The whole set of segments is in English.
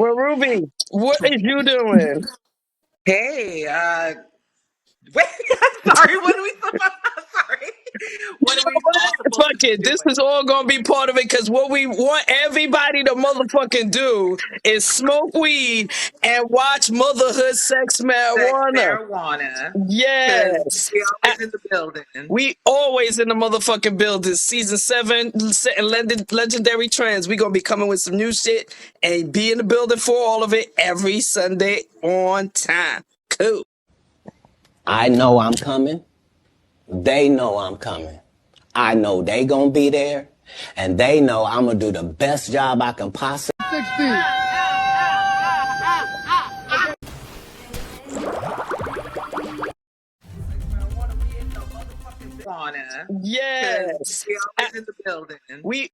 Well, Ruby, what is you doing? Hey, wait, sorry, what are we supposed sorry. You What are know we all what? supposed to Fuck be it. This doing? is all gonna be part of it because what we want everybody to motherfucking do is smoke weed and watch Motherhood Sex Sex Marijuana. marijuana. Because Yes. we always in the building. We always in the motherfucking building. Season 7, legendary trends. We gonna be coming with some new shit and be in the building for all of it every Sunday on time. Cool. I know I'm coming. They know I'm coming. I know they gonna be there. And they know I'm gonna do the best job I can possibly. 60. Marijuana. Because Yes. we always in the building. We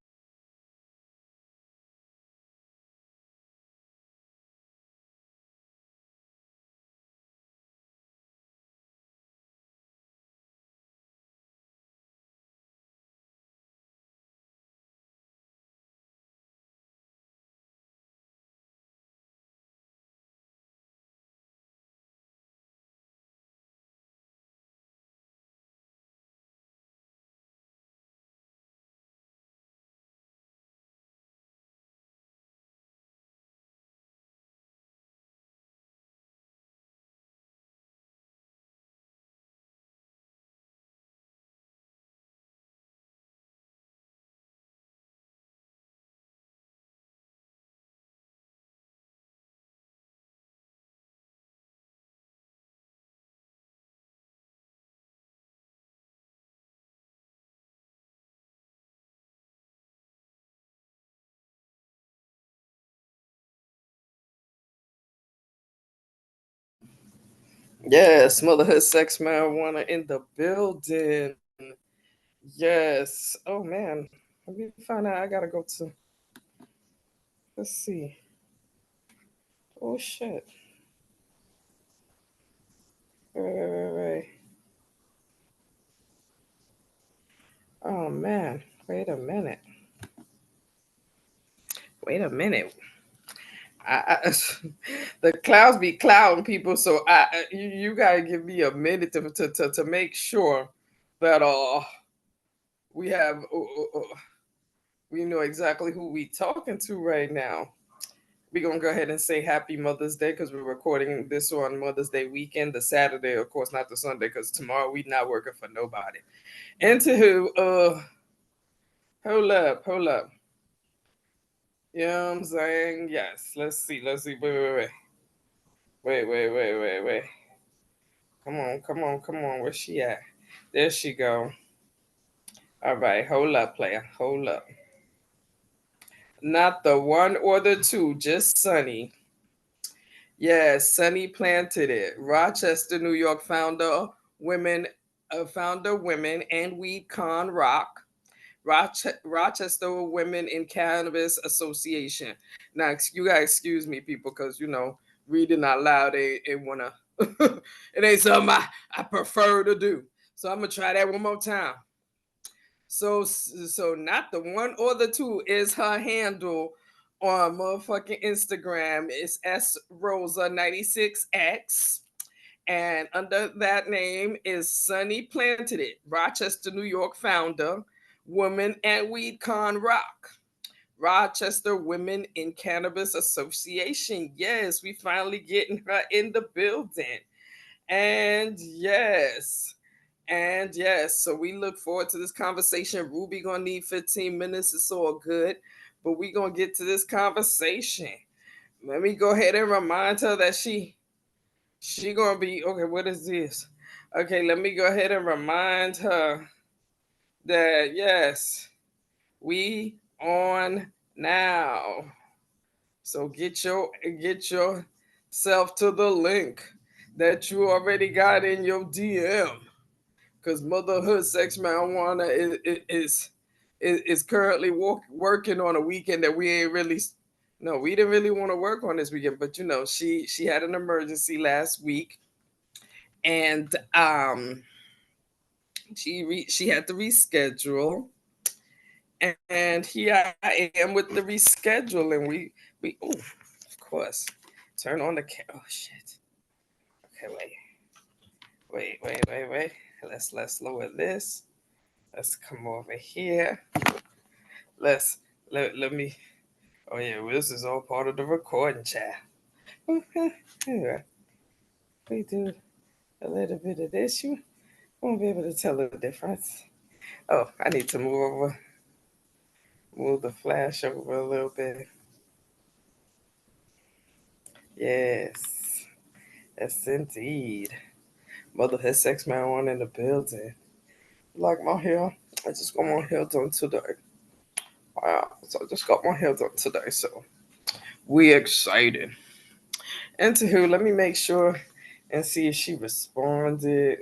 Yes, Motherhood Sex Marijuana in the building. Yes. Oh man. Let me find out. I gotta go to. Let's see. Oh shit. Wait. Oh man. Wait a minute. Wait a minute. I the clouds be clouding people, so you gotta give me a minute to make sure that we have we know exactly who we talking to right now. We're gonna go ahead and say Happy Mother's Day because we're recording this on Mother's Day weekend, the Saturday, of course, not the Sunday, because tomorrow we not working for nobody. And to who? Hold up. You know what I'm saying? Yes. Let's see. Wait. Come on. Where's she at? There she go. All right, hold up, player. Hold up. Not the one or the two, just Sonny. Yes, Sonny planted it. Rochester, New York women, founder women and weed con rock. Rochester Women in Cannabis Association. Now, you gotta excuse me, people, because reading out loud ain't wanna. It ain't something I prefer to do. So I'm gonna try that one more time. So not the one or the two is her handle on motherfucking Instagram. It's S Rosa 96X. And under that name is Sunny Planted It, Rochester, New York founder, Woman and Weed Con Rock. Rochester Women in Cannabis Association. Yes, we finally getting her in the building. And yes, so we look forward to this conversation. Ruby gonna need 15 minutes. It's all good, but we gonna get to this conversation. Let me go ahead and remind her that she gonna be okay. What is this? Okay, let me go ahead and remind her that yes, we on now. So get yourself to the link that you already got in your DM, because Motherhood Sex Marijuana is currently working on a weekend that we ain't really. No, we didn't really want to work on this weekend, but she had an emergency last week, and she had to reschedule, and here I am with the rescheduling. We oh, of course. Turn on the oh shit. Okay, wait. Let's lower this. Let's come over here. Let me. Oh yeah, well, this is all part of the recording, chat. We do a little bit of this. You won't be able to tell the difference. Oh, I need to move the flash over a little bit. Yes, yes indeed. Motherhood sex marijuana in the building. Like my hair, I just got my hair done today. Wow, so I just got my hair done today, so we excited. Anywho, let me make sure and see if she responded.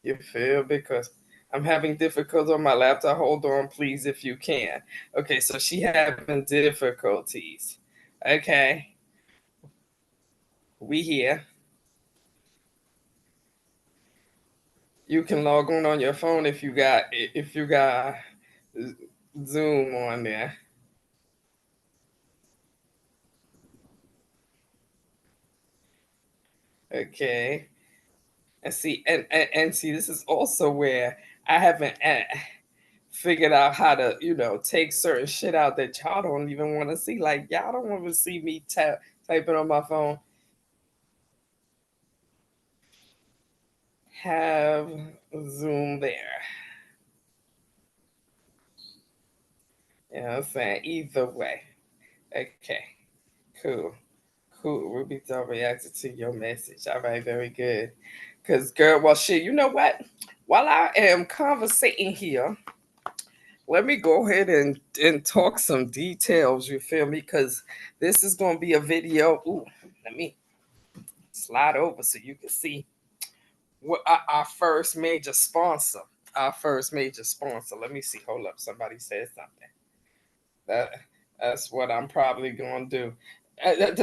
You feel? Because I'm having difficulties on my laptop. Hold on, please, if you can. Okay, so she having difficulties. Okay, we here. You can log on your phone if you got Zoom on there. Okay, and see, this is also where I haven't figured out how to, take certain shit out that y'all don't even want to see. Like y'all don't want to see me typing on my phone. Have Zoom there. You know what I'm saying? Either way. Okay. Cool. Ruby Doll reacted to your message. All right, very good. Because, girl, well, shit, you know what? While I am conversating here, let me go ahead and talk some details, you feel me? Because this is going to be a video. Ooh, let me slide over so you can see what our first major sponsor. Our first major sponsor. Let me see. Hold up. Somebody said something. That's what I'm probably going to do. There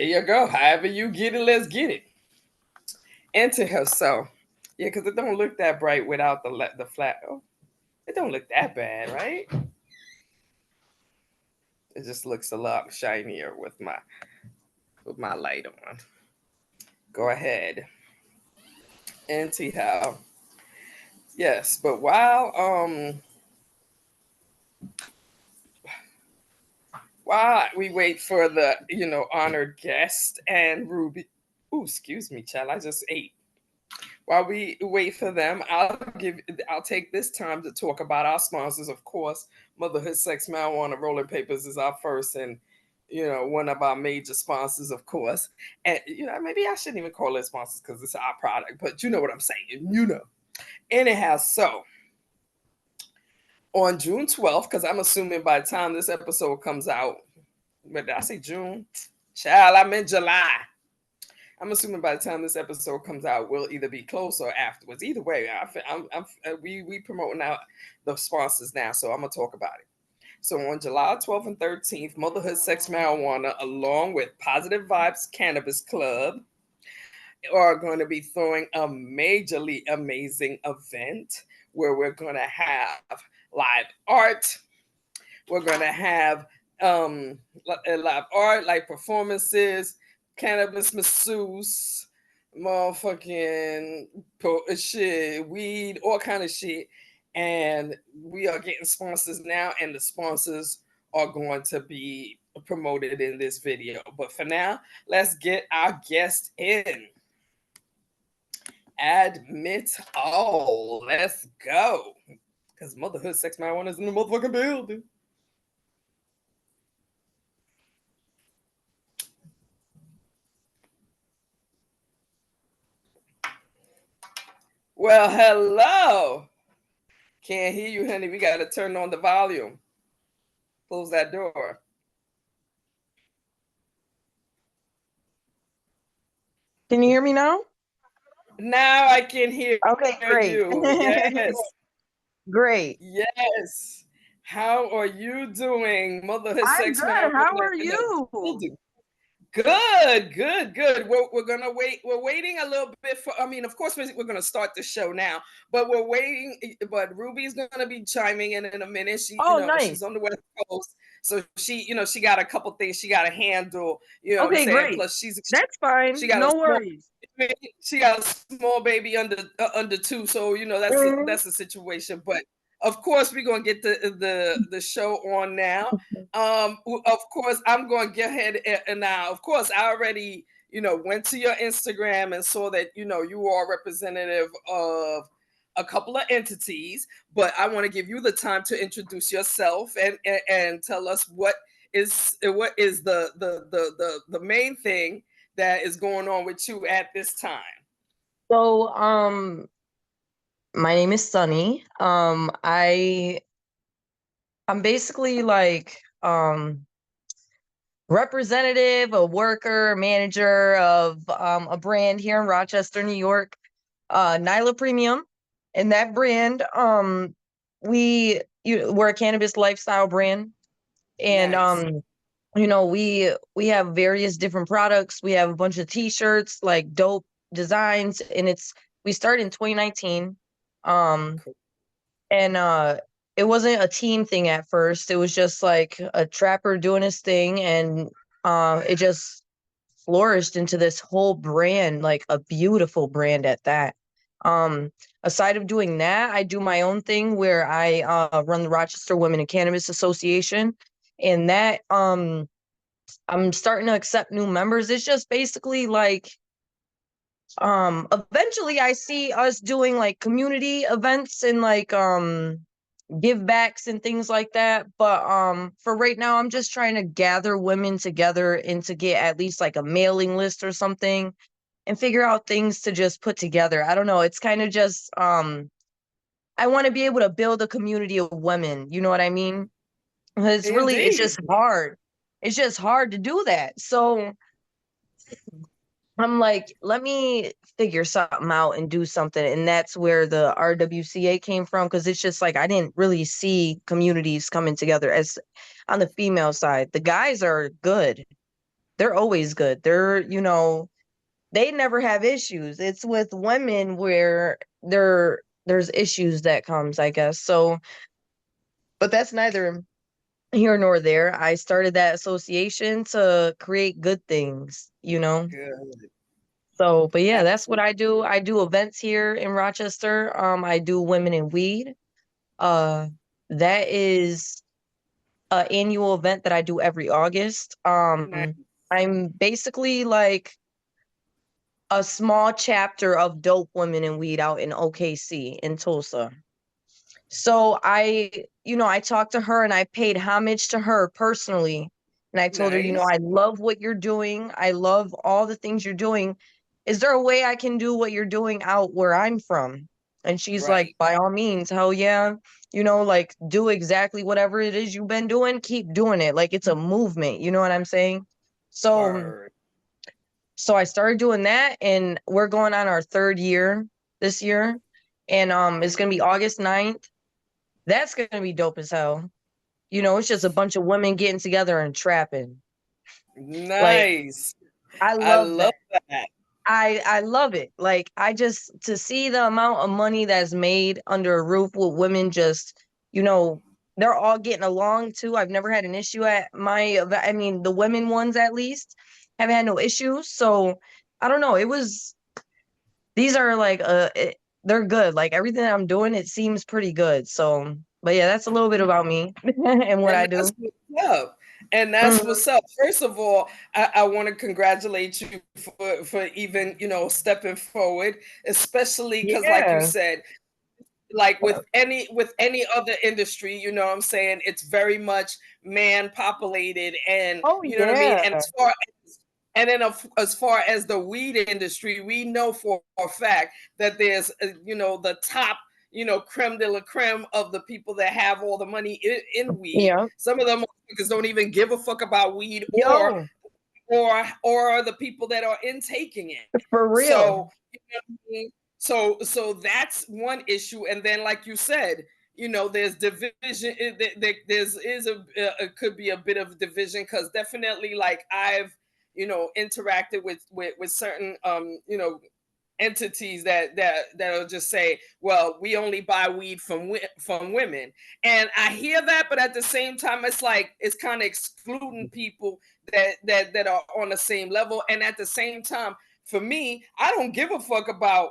you go. However you get it, let's get it. Into her. So, yeah, because it don't look that bright without the flat. Oh, it don't look that bad, right? It just looks a lot shinier with my light on. Go ahead. Anyhow, yes, but while we wait for the honored guest and Ruby. Ooh, excuse me, child. I just ate. While we wait for them, I'll take this time to talk about our sponsors. Of course, Motherhood Sex Marijuana Rolling Papers is our first and one of our major sponsors, of course. And maybe I shouldn't even call it sponsors because it's our product, but you know what I'm saying. Anyhow, so on June 12th, because I'm assuming by the time this episode comes out, but did I say June? Child, I meant July. I'm assuming by the time this episode comes out, we'll either be close or afterwards. Either way, we promoting out the sponsors now, so I'm gonna talk about it. So on July 12th and 13th, Motherhood Sex Marijuana, along with Positive Vibes Cannabis Club, are going to be throwing a majorly amazing event where we're going to have live art. We're going to have live art, like performances, cannabis masseuse, motherfucking shit, weed, all kind of shit. And we are getting sponsors now, and the sponsors are going to be promoted in this video. But for now, let's get our guest in. Admit all. Let's go. Because Motherhood Sex Marijuana is in the motherfucking building. Well, hello. Can't hear you, honey. We got to turn on the volume. Close that door. Can you hear me now? Now I can hear great. you. Yes. Great. Yes. How are you doing, Motherhood I'm Sex good. Marijuana? How are you? Good. We're gonna wait. We're waiting a little bit for. I mean, of course, we're gonna start the show now, but we're waiting. But Ruby's gonna be chiming in a minute. Nice. She's on the West Coast, So she, she got a couple things she got to handle. You know what I'm Okay, saying? great. Plus, That's fine. she got a No small, worries. she got a small baby under 2. So that's a situation. But of course, we're gonna get the show on now. Of course, I'm gonna get ahead and now. Of course, I already went to your Instagram and saw that you are representative of a couple of entities, but I want to give you the time to introduce yourself and tell us what is the main thing that is going on with you at this time. So, my name is Sonny. I'm basically like representative, a worker, manager of a brand here in Rochester, New York, Nyla Premium. And that brand, we're a cannabis lifestyle brand. And Nice. we have various different products. We have a bunch of t-shirts, like dope designs, and we started in 2019. Um Cool. and it wasn't a team thing at first. It was just like a trapper doing his thing, and it just flourished into this whole brand, like a beautiful brand at that. Um Aside of doing that, I do my own thing where I run the Rochester Women in Cannabis Association, and that I'm starting to accept new members. It's just basically like eventually I see us doing like community events and like give backs and things like that, but for right now I'm just trying to gather women together and to get at least like a mailing list or something and figure out things to just put together. I don't know, it's kind of just I want to be able to build a community of women, you know what I mean? It's Indeed. just hard. It's just hard to do that. So I'm like, let me figure something out and do something. And that's where the RWCA came from. Cause it's just like, I didn't really see communities coming together as on the female side. The guys are good. They're always good. They never have issues. It's with women where there's issues that comes, I guess. So, but that's neither here nor there. I started that association to create good things. Good. So, but yeah, that's what I do. I do events here in Rochester. I do Women in Weed. Uh, that is an annual event that I do every August. Nice. I'm basically like a small chapter of Dope Women in Weed out in OKC in Tulsa. So I talked to her and I paid homage to her personally. And I told her, Nice. I love what you're doing. I love all the things you're doing. Is there a way I can do what you're doing out where I'm from? And she's like, Right. by all means, hell yeah. Like do exactly whatever it is you've been doing, keep doing it. Like it's a movement, you know what I'm saying? So Word. so I started doing that, and we're going on our 3rd year this year. And it's gonna be August 9th. That's gonna be dope as hell. It's just a bunch of women getting together and trapping. Like, Nice. I I love love that. that. I love it. Like, I just to see the amount of money that's made under a roof with women just, you know, they're all getting along too. I've never had an issue at I mean, the women ones at least haven't had no issues. So I don't know. These are like they're good. Like everything that I'm doing, it seems pretty good. So, but yeah, that's a little bit about me and what I And do. that's what's up. And that's Mhm. what's up. First of all, I want to congratulate you for even, stepping forward, especially because like you Yeah. said, like with any other industry, you know what I'm saying, it's very much man populated, and Oh you know what I mean? And yeah. as far as the weed industry, we know for a fact that there's the top, creme de la creme of the people that have all the money in weed. Yeah. Some of them don't even give a fuck about weed, or Yo, the people that are intaking it. for real. So you know what I mean? So that's one issue. And then, like you said, there's division. There's is a it could be a bit of division, because definitely, like, I've interacted with certain entities that'll just say, well, we only buy weed from women. And I hear that, but at the same time, it's like it's kind of excluding people that are on the same level. And at the same time, for me, I don't give a fuck about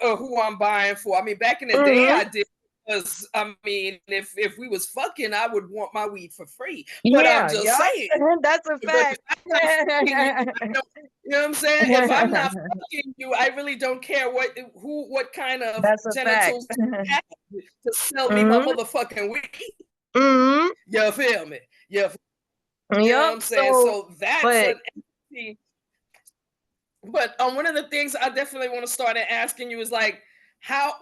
who I'm buying for. I mean, back in the day, I did. Because I mean, if we was fucking, I would want my weed for free. But I'm just saying, that's a fact. You know what I'm saying? If I'm not fucking you, I really don't care what kind of genitals you have to sell me my motherfucking weed. You feel me? You know what I'm saying? So that's an entity. But one of the things I definitely want to start asking you is like, how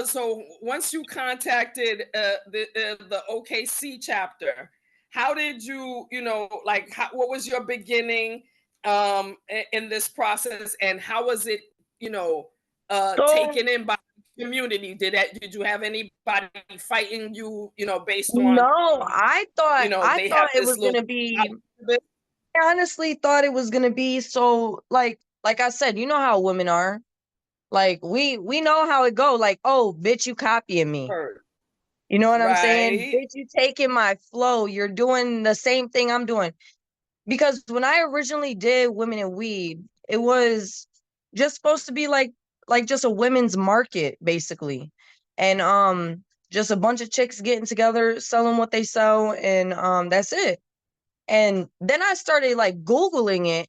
so once you contacted the OKC chapter, how did you like what was your beginning in this process, and how was it taken in by the community? Did you have anybody fighting you based on I thought it was gonna be I honestly thought it was gonna be so like I said, you know how women are. Like we know how it go. Like, oh, bitch, you copying me. You know what I'm saying? Bitch, you taking my flow. You're doing the same thing I'm doing. Because when I originally did Women in Weed, it was just supposed to be like just a women's market, basically. And just a bunch of chicks getting together, selling what they sell, and that's it. And then I started like Googling it.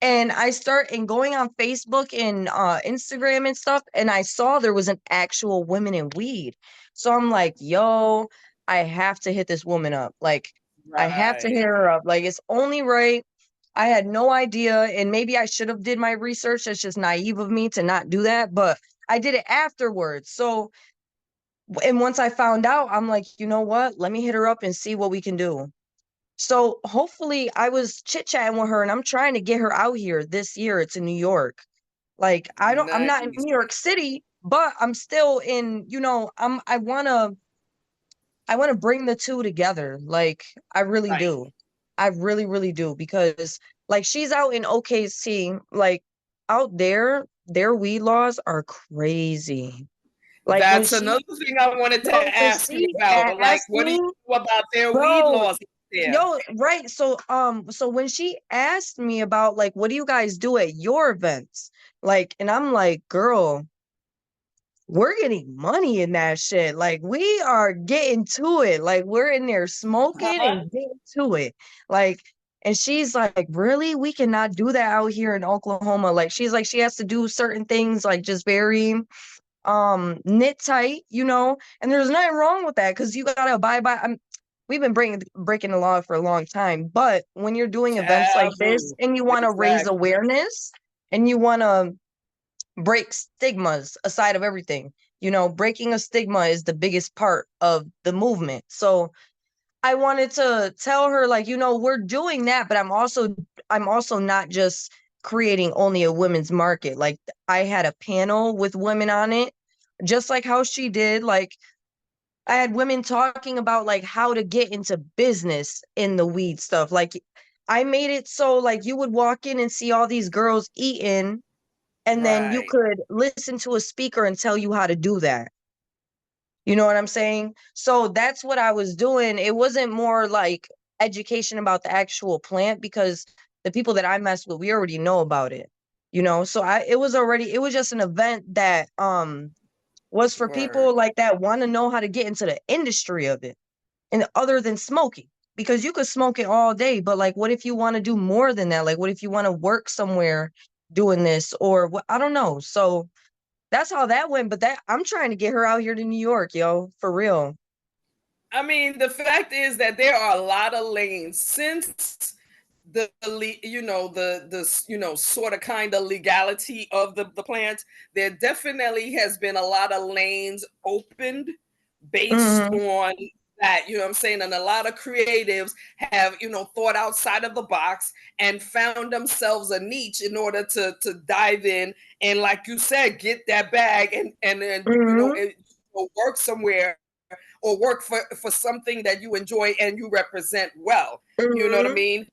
And I start and going on Facebook and Instagram and stuff, and I saw there was an actual Women in Weed. So I'm like, yo, I have to hit this woman up. Like, I have to hit her up. Like, it's only right. I had no idea, and maybe I should have did my research. That's just naive of me to not do that, but I did it afterwards. So, and once I found out, I'm like, you know what? Let me hit her up and see what we can do. So hopefully I was chit-chatting with her, and I'm trying to get her out here this year. It's in New York. Like I'm not in New York City, but I'm still in, I wanna bring the two together. Like I really do. I really, really do. Because like she's out in OKC, like out there, their weed laws are crazy. Like that's another thing I wanted to ask you about. Like, what do you know about their weed laws? Yo, right. So when she asked me about like, what do you guys do at your events? Like, and I'm like, girl, we're getting money in that shit. Like, we are getting to it. Like, we're in there smoking and getting to it. Like, and she's like, really? We cannot do that out here in Oklahoma. Like, she's like, she has to do certain things, like just very knit tight, and there's nothing wrong with that because you gotta abide by. We've been breaking the law for a long time, but when you're doing events like this and you want to raise awareness and you want to break stigmas aside of everything, breaking a stigma is the biggest part of the movement. So I wanted to tell her, like, we're doing that, but I'm also not just creating only a women's market. Like, I had a panel with women on it, just like how she did. Like, I had women talking about like how to get into business in the weed stuff. Like, I made it so like you would walk in and see all these girls eating, and then you could listen to a speaker and tell you how to do that. You know what I'm saying? So that's what I was doing. It wasn't more like education about the actual plant, because the people that I mess with, we already know about it. So it was just an event that was for people like that want to know how to get into the industry of it, and other than smoking, because you could smoke it all day, but like, what if you want to do more than that? Like, what if you want to work somewhere doing this, or what? I don't know. So that's how that went. But I'm trying to get her out here to New York, yo, for real. I mean, the fact is that there are a lot of lanes since the sort of kind of legality of the plant. There definitely has been a lot of lanes opened based on that, what I'm saying? And a lot of creatives have, thought outside of the box and found themselves a niche in order to dive in and, like you said, get that bag and then, work somewhere or work for something that you enjoy and you represent well. You know what I mean?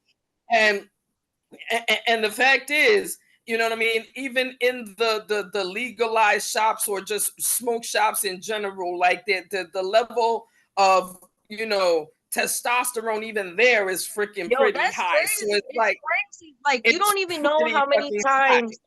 And the fact is, You know what I mean? Even in the legalized shops or just smoke shops in general, like the level of, testosterone even there is freaking Yo, pretty that's high. So crazy. it's It's like crazy. Like you it's don't even know pretty how many fucking high. times.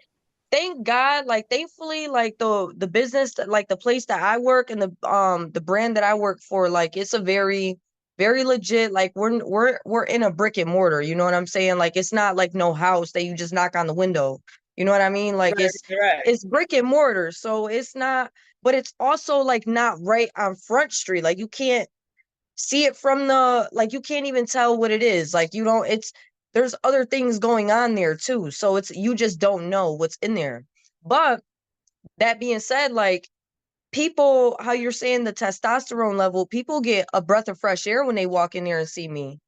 Thank God, like thankfully, like the business, like the place that I work and the brand that I work for, like it's a very, very legit. Like we're in a brick and mortar. You know what I'm saying? Like it's not like no house that you just knock on the window. You know what I mean? Like Right, right. it's brick and mortar, so it's not. But it's also like not right on Front Street. Like you can't see it from the, like you can't even tell what it is. Like you don't, it's, there's other things going on there too, so it's, you just don't know what's in there. But that being said, like people, how you're saying the testosterone level, people get a breath of fresh air when they walk in there and see me,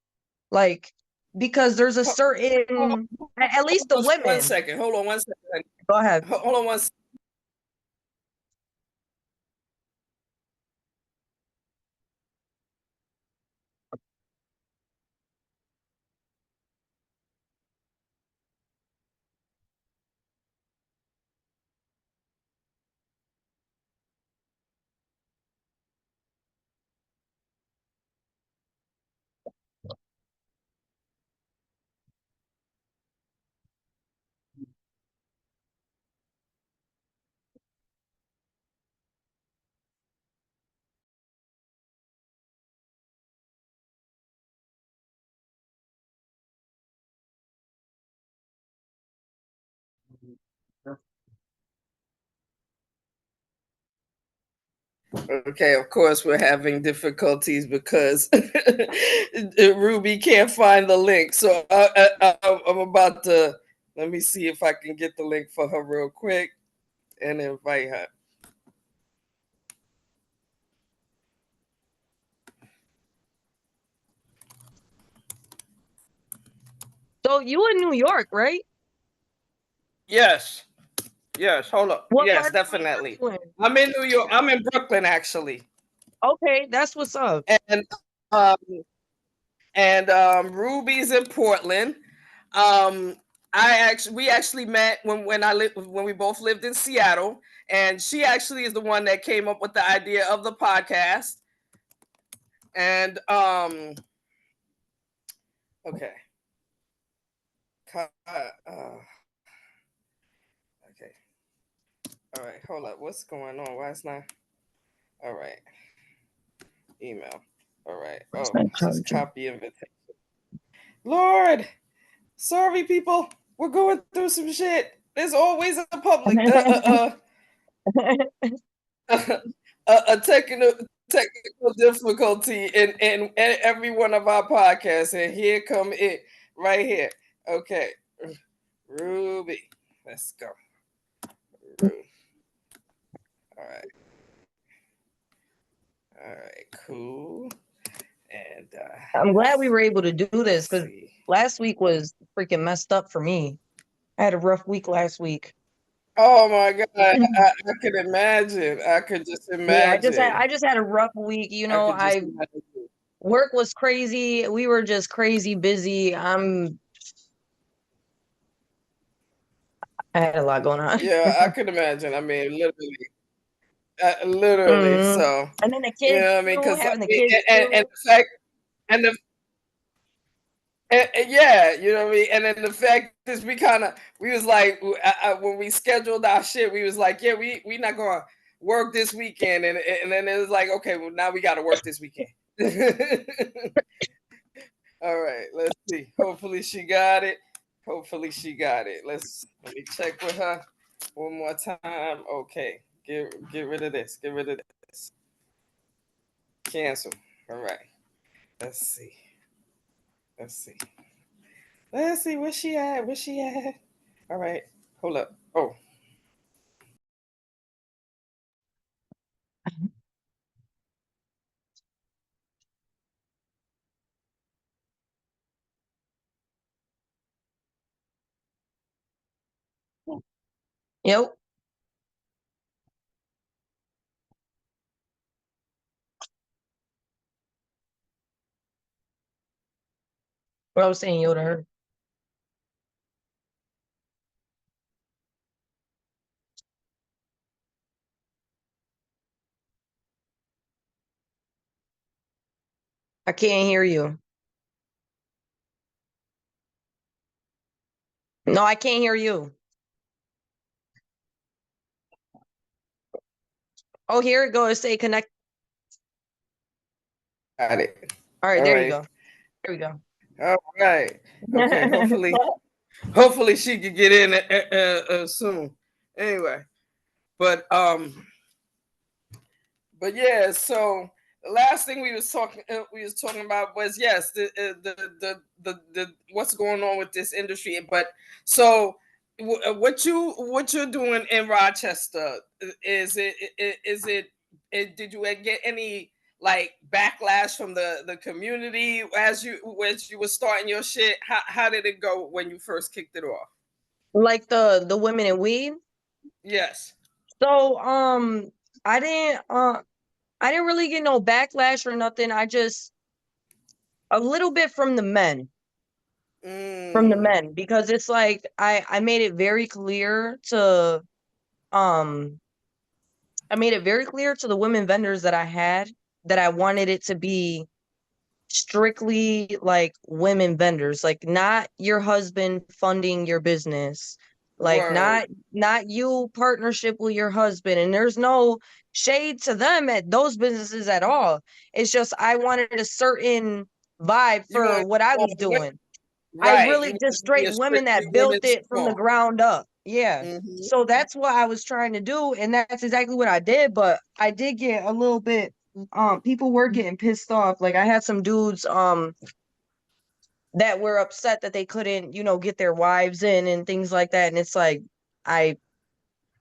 like, because there's a Hold certain, at least the on one women. second. Hold on one second. Go ahead. Hold on one second. Okay, of course we're having difficulties because Ruby can't find the link. So I'm about to, let me see if I can get the link for her real quick and invite her. So you in New York, right? Yes, yes. Hold up. What Yes, part of New definitely. York you in? I'm in New York. I'm in Brooklyn actually, Okay, that's what's up. and um, Ruby's in Portland. Um, we actually met when we both lived in Seattle, and she actually is the one that came up with the idea of the podcast. And okay, okay, all right, hold up, what's going on? Why it's not? All right, email. All right. It's Oh, not just charging. copy invitation. Lord, sorry, people. We're going through some shit. There's always a public a technical difficulty in every one of our podcasts, and here come it right here. Okay, Ruby, let's go. All right, all right, cool. And I'm glad we were able to do this let's because see. last week was freaking messed up for me. I had a rough week last week. Oh my god, I could imagine. I could just Yeah, imagine. I just had a rough week. I could just imagine. Work was crazy. We were just crazy busy. I had a lot going on. Yeah, I could imagine. I mean, literally. Mhm. So, And then the you kids know what I mean? too, Because having the kids and too. the fact and the yeah, you know what I mean. And then the fact is, we was like when we scheduled our shit, we was like, yeah, we not gonna work this weekend, and then it was like, okay, well now we got to work this weekend. All right, let's see. Hopefully she got it. Hopefully she got it. Let me check with her one more time. Okay, get rid of this. Get rid of this. Cancel. All right. Let's see. Let's see. Let's see where she at. Where she at? All right. Hold up. Oh. Yep. What I was saying yo to her. I can't hear you. No, I can't hear you. Oh, here it goes. Say connect. Got it. All right, All there you right. go. There we go. All right. Okay. Hopefully she could get in soon. Anyway, but yeah. So the last thing we was talking about was, yes, the what's going on with this industry. But so what you're doing in Rochester, did you get any like backlash from the community as you were starting your shit? How did it go when you first kicked it off? Like the women in weed. Yes. So I didn't really get no backlash or nothing. I just a little bit from the men. From the men, because it's like I made it very clear to um I made it very clear to the women vendors that I had that I wanted it to be strictly like women vendors, like not your husband funding your business, like Word. not you partnership with your husband. And there's no shade to them at those businesses at all. It's just I wanted a certain vibe You for want what I was doing. I right. You really want just it to be straight a women strictly that built women's it from the store. ground up. Yeah. Mm-hmm. So that's what I was trying to do, and that's exactly what I did. But I did get a little bit people were getting pissed off. Like I had some dudes that were upset that they couldn't, get their wives in and things like that. And it's like I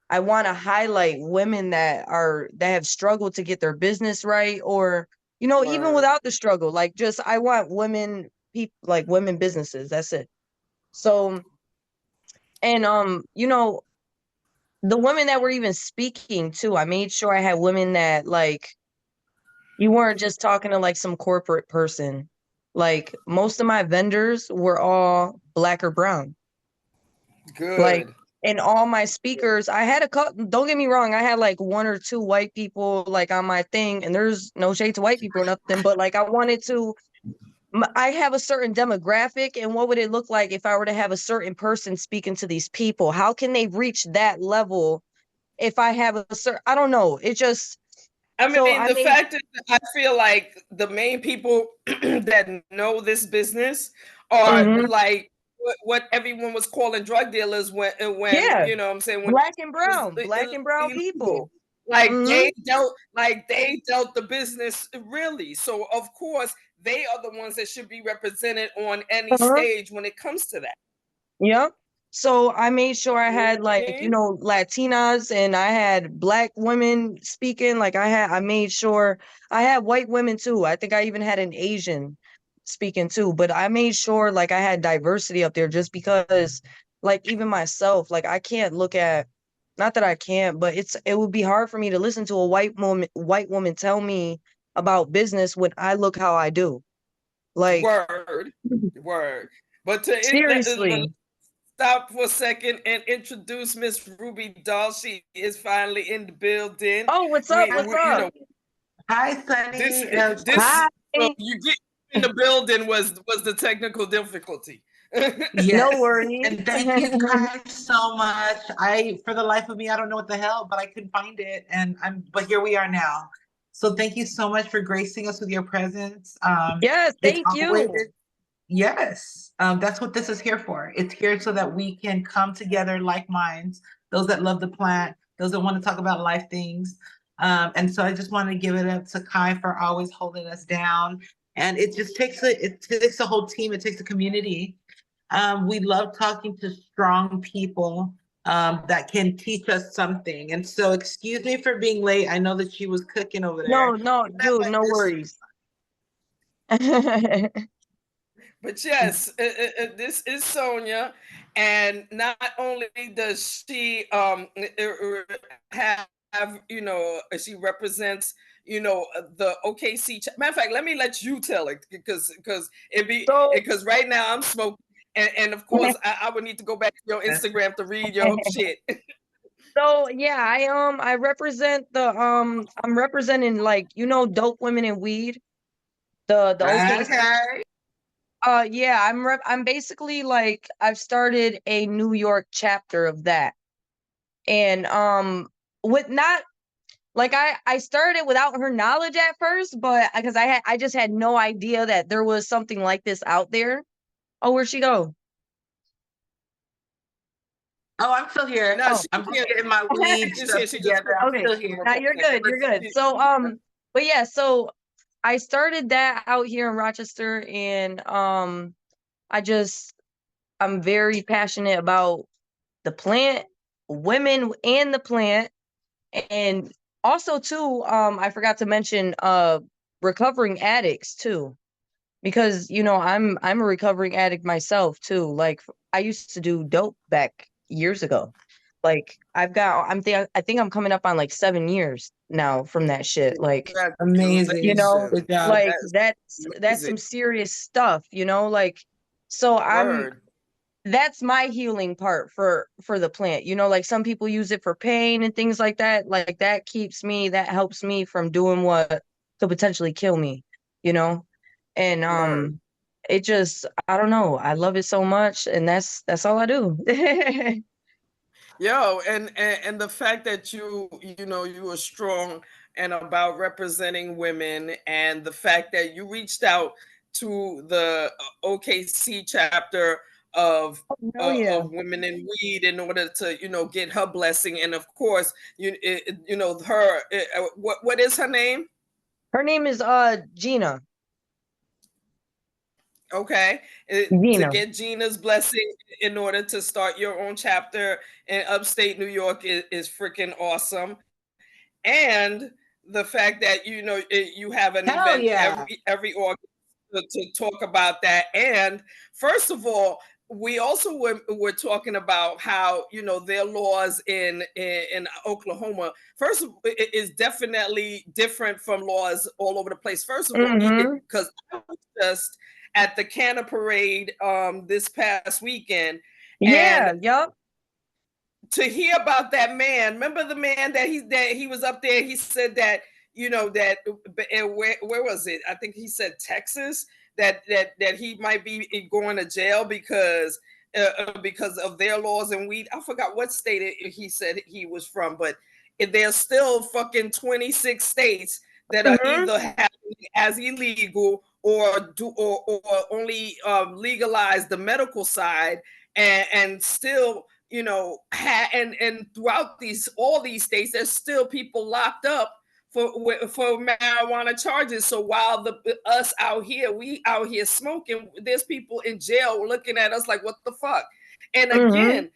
I want to highlight women that have struggled to get their business right, or even Word. without the struggle. Like just I want women people, like women businesses. That's it. So, and the women that were even speaking too, I made sure I had women that like you weren't just talking to like some corporate person. Like most of my vendors were all black or brown. Like Good. and all my speakers, I had a couple, don't get me wrong, I had like one or two white people like on my thing, and there's no shade to white people or nothing, but like I wanted to I have a certain demographic, and what would it look like if I were to have a certain person speaking to these people? How can they reach that level if I have a certain, I don't know. It just, I so mean, I the made, fact is, I feel like the main people that know this business are Mhm. like what everyone was calling drug dealers when Yeah, you know what I'm saying, when black and it was brown illegal. people. Hmm. Like they dealt the business really. So of course they are the ones that should be represented on any Uh-huh. stage when it comes to that. Yep. So I made sure I You know had what I like, mean? Latinas, and I had black women speaking. Like I made sure I had white women too. I think I even had an Asian speaking too, but I made sure like I had diversity up there just because like even myself, like I can't look at, not that I can't, but it would be hard for me to listen to a white woman tell me about business when I look how I do. Like Word, word. But seriously. stop for a second and introduce Miss Ruby Doll. She is finally in the building. Oh, what's up? Hi, What's up? hi, This Sonny. this Hi. so you get in the building was the technical difficulty. No Yes, worries. and thank you guys so much. For the life of me, I don't know what the hell, but I couldn't find it, but here we are now. So thank you so much for gracing us with your presence. Yes, It's thank always you. Yes, that's what this is here for. It's here so that we can come together like minds, those that love the plant, those that want to talk about life things. And so I just want to give it up to Kai for always holding us down. And it takes a whole team, it takes a community. We love talking to strong people that can teach us something. And so excuse me for being late. I know that she was cooking over No, there. no, dude, no worries. But yes, this is Sonia, and not only does she have she represents the OKC. Matter of fact, let me let you tell it because So, because right now I'm smoking, and of course I would need to go back to your Instagram to read your shit. so yeah, I represent I'm representing like, dope women in weed. The OKC. Okay. Yeah, I'm basically like I've started a New York chapter of that. And with not like I started without her knowledge at first, but because I just had no idea that there was something like this out there. Oh, where'd she go? Oh, I'm still here. No, Oh. she's I'm just here. getting my weed She's stuff here. She just together. I'm Okay. still here. Now you're good. You're good. So but yeah, so I started that out here in Rochester, and I'm very passionate about the plant, women and the plant, and also too, I forgot to mention recovering addicts too. Because I'm a recovering addict myself too. Like I used to do dope back years ago. Like I think I'm coming up on like 7 years now from that shit. Like, Amazing. Good job. like That's that's amazing. some serious stuff, like so Word. that's my healing part for the plant. Like some people use it for pain and things like that. Like that helps me from doing what could potentially kill me, you know? And Word. it just I don't know. I love it so much, and that's all I do. Yo, and the fact that you are strong and about representing women, and the fact that you reached out to the OKC chapter of Oh yeah. of Women in Weed in order to get her blessing, and of course her what is her name? Her name is Gina. Okay, to Gina. get Gina's blessing in order to start your own chapter in upstate New York is freaking awesome. And the fact that you have an Hell event yeah. every August to talk about that. And first of all, we also were talking about how their laws in Oklahoma first is definitely different from laws all over the place. First of all, Mm-hmm. because I was just at the Canna Parade this past weekend, and Yeah, yup. to hear about that man. Remember the man that he was up there. He said that that where was it? I think he said Texas. That he might be going to jail because of their laws and weed. I forgot what state he said he was from, but there's still fucking 26 states that are Mm-hmm. either having as illegal or only legalize the medical side and still and throughout all these states, there's still people locked up for marijuana charges. So while us out here, we out here smoking, there's people in jail looking at us like, what the fuck? And Mm-hmm. again,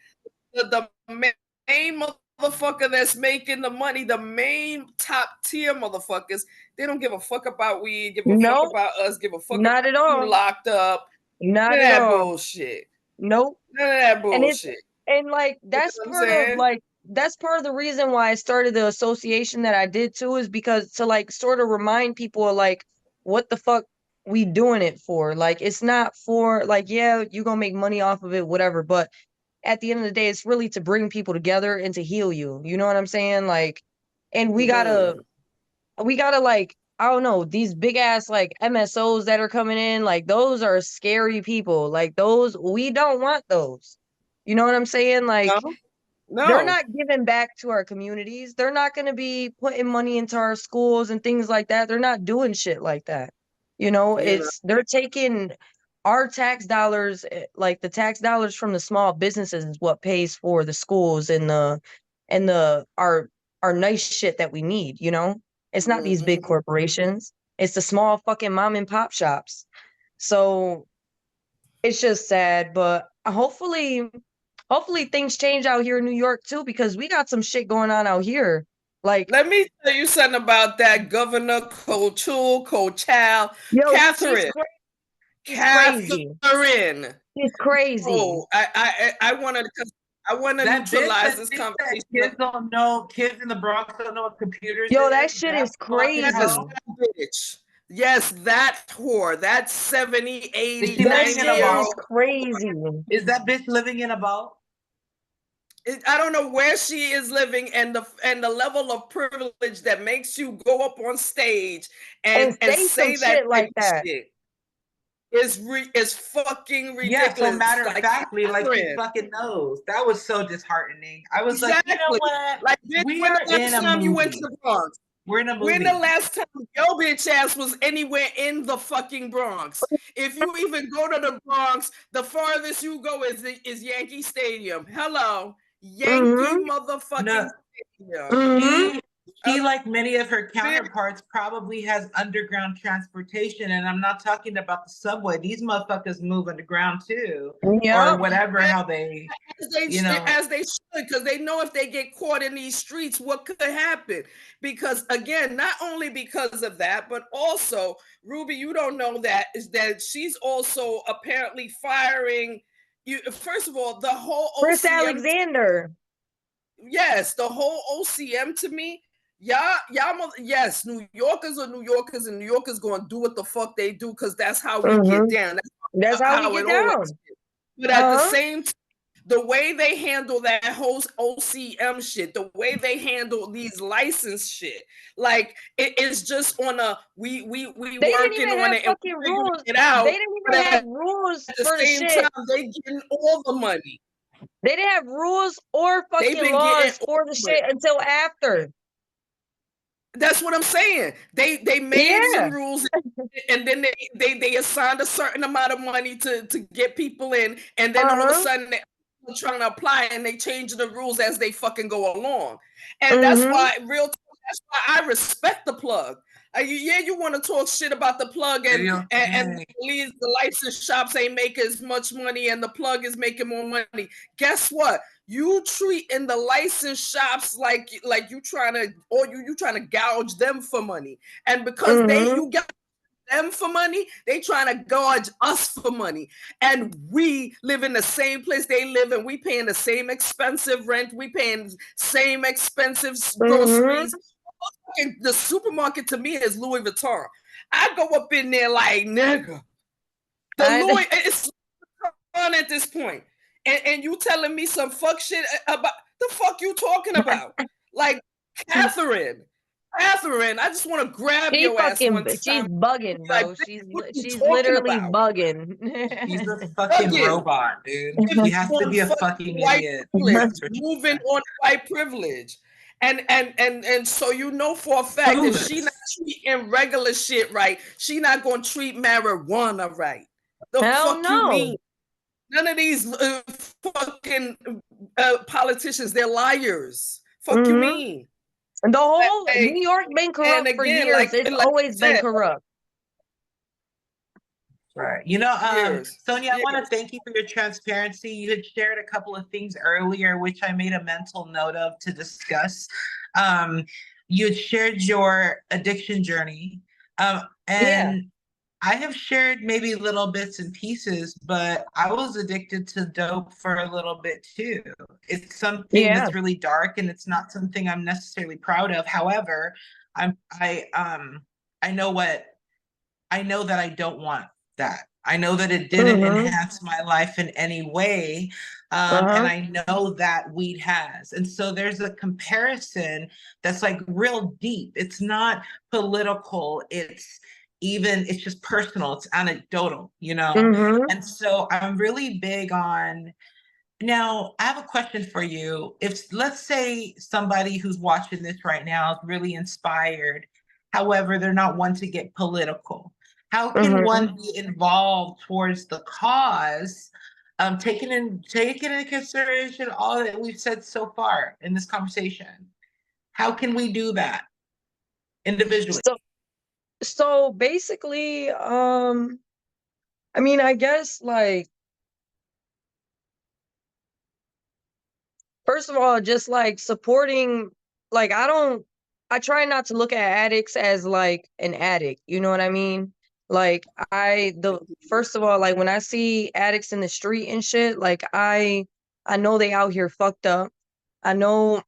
the main motherfucker that's making the money, the main top tier motherfuckers, they don't give a fuck about weed, give a fuck Nope, about us, give a fuck not about at you all. locked up. None Not of at that all. bullshit. Nope. None of that And it's bullshit. and like You know what I'm saying? that's part of the reason why I started the association that I did too, is because to like sort of remind people of like what the fuck we doing it for. Like it's not for like, yeah, you gonna make money off of it, whatever, but at the end of the day, it's really to bring people together and to heal you. You know what I'm saying? Like, and Mm-hmm. we gotta like, I don't know, these big ass like MSOs that are coming in, like those are scary people. Like those, we don't want those. You know what I'm saying? Like No, they're no. not giving back to our communities. They're not going to be putting money into our schools and things like that. They're not doing shit like that. You know. They're taking our tax dollars, like the tax dollars from the small businesses is what pays for the schools and the our nice shit that we need. It's not these big Mm-hmm. corporations. It's the small fucking mom and pop shops. So it's just sad, but hopefully things change out here in New York too, because we got some shit going on out here. Like, Let me tell you something about that Governor Coachal, yo, Catherine. she's crazy. Catherine. She's crazy. Oh, I wanted to That bitch neutralize that this thinks that conversation. kids don't know, kids in the Bronx don't know what computers Yo, that is. shit That is fucking Yes, crazy. hoe. that bitch. Yes, that whore. That 70, Is 80, she That living 90 in a shit year is old. vault? crazy. Is that bitch living in a vault? I don't know where she is living, and the level of privilege that makes you go up on stage And and say some say that shit type like of that. shit is fucking Yeah, so ridiculous. matter of Like, factly, like she Catherine, fucking knows. That was so disheartening. I was like, you know exactly. what? Like, bitch, We when are the in last a time you went to movie. the Bronx? We're in a When the movie. last time your bitch ass was anywhere in the fucking Bronx? If you even go to the Bronx, the farthest you go is Yankee Stadium. Hello, Yankee Mm-hmm. motherfucking No, Stadium. Mm-hmm. she, like many of her Bitch, counterparts, probably has underground transportation. And I'm not talking about the subway. These motherfuckers move underground too, or Yep. whatever, how they, you know. as they should, because they know if they get caught in these streets, what could happen? Because again, not only because of that, but also, Ruby, you don't know that is that she's also apparently firing you. First of all, the whole Chris OCM, Alexander. yes, the whole OCM to me. Yes, New Yorkers are New Yorkers, and New Yorkers gonna do what the fuck they do because that's how we get Mm-hmm. down. That's That's how we how get it always down. is. But at the Uh-huh. same time, the way they handle that whole OCM shit, the way they handle these license shit, like it is just on a we They didn't working even on have it and we fucking figuring rules. it They out. didn't But even have at rules the for the same shit. time, they getting all the money. They didn't have rules or They've fucking been getting laws all for the of it. shit until after. That's what I'm saying. They made Yeah. some rules, and then they assigned a certain amount of money to get people in, and then all of a Uh-huh. sudden they're trying to apply and they change the rules as they fucking go along. And that's Mm-hmm. why that's why I respect the plug. Yeah, you want to talk shit about the plug and the license shops ain't making as much money and the plug is making more money. Guess what? You treating the license shops like you trying to, or you trying to gouge them for money, and because Mm-hmm. you got them for money, they trying to gouge us for money, and we live in the same place they live in. We paying the same expensive rent, we paying same expensive Mm-hmm. groceries. And the supermarket to me is Louis Vuitton. I go up in there like, nigga, the I Louis, it's on at this point. And you telling me some fuck shit about the fuck you talking about? Like, Catherine, Catherine, I just want to grab she your ass fucking one time she's and be bugging, like, bro. bitch, what you She's talking literally about? bugging. She's a fucking Again, robot, dude. She living has to on be a fucking fucking white idiot. privilege, That's what she moving is. on white privilege. And so you know for a fact if she not Clueless. treating regular shit right, she not gonna treat marijuana right. The Hell fuck you no. mean? None of these fucking politicians, they're liars. Fuck you Mm-hmm. mean? And the whole Like, New York been and corrupt for again, years. It's like I always been said, corrupt. Right. You know, years, Sonia, I want to years. thank you for your transparency. You had shared a couple of things earlier, which I made a mental note of to discuss. Um, you had shared your addiction journey. Yeah. And I have shared maybe little bits and pieces, but I was addicted to dope for a little bit too. It's something Yeah. that's really dark and it's not something I'm necessarily proud of. However, I know what I know that I don't want that. I know that it didn't Mm-hmm. enhance my life in any way. And Uh-huh. I know that weed has. And so there's a comparison that's like real deep. It's not political. It's just personal. It's anecdotal, you know? Mm-hmm. And so I'm really big on now, I have a question for you. If, let's say, somebody who's watching this right now is really inspired, however, they're not one to get political, how can Mm-hmm. one be involved towards the cause, taking into consideration all that we've said so far in this conversation? How can we do that individually? So basically, I mean, I guess like first of all, just like supporting, like I try not to look at addicts as like an addict, you know what I mean? Like the first of all, like when I see addicts in the street and shit, like I know they out here fucked up. I know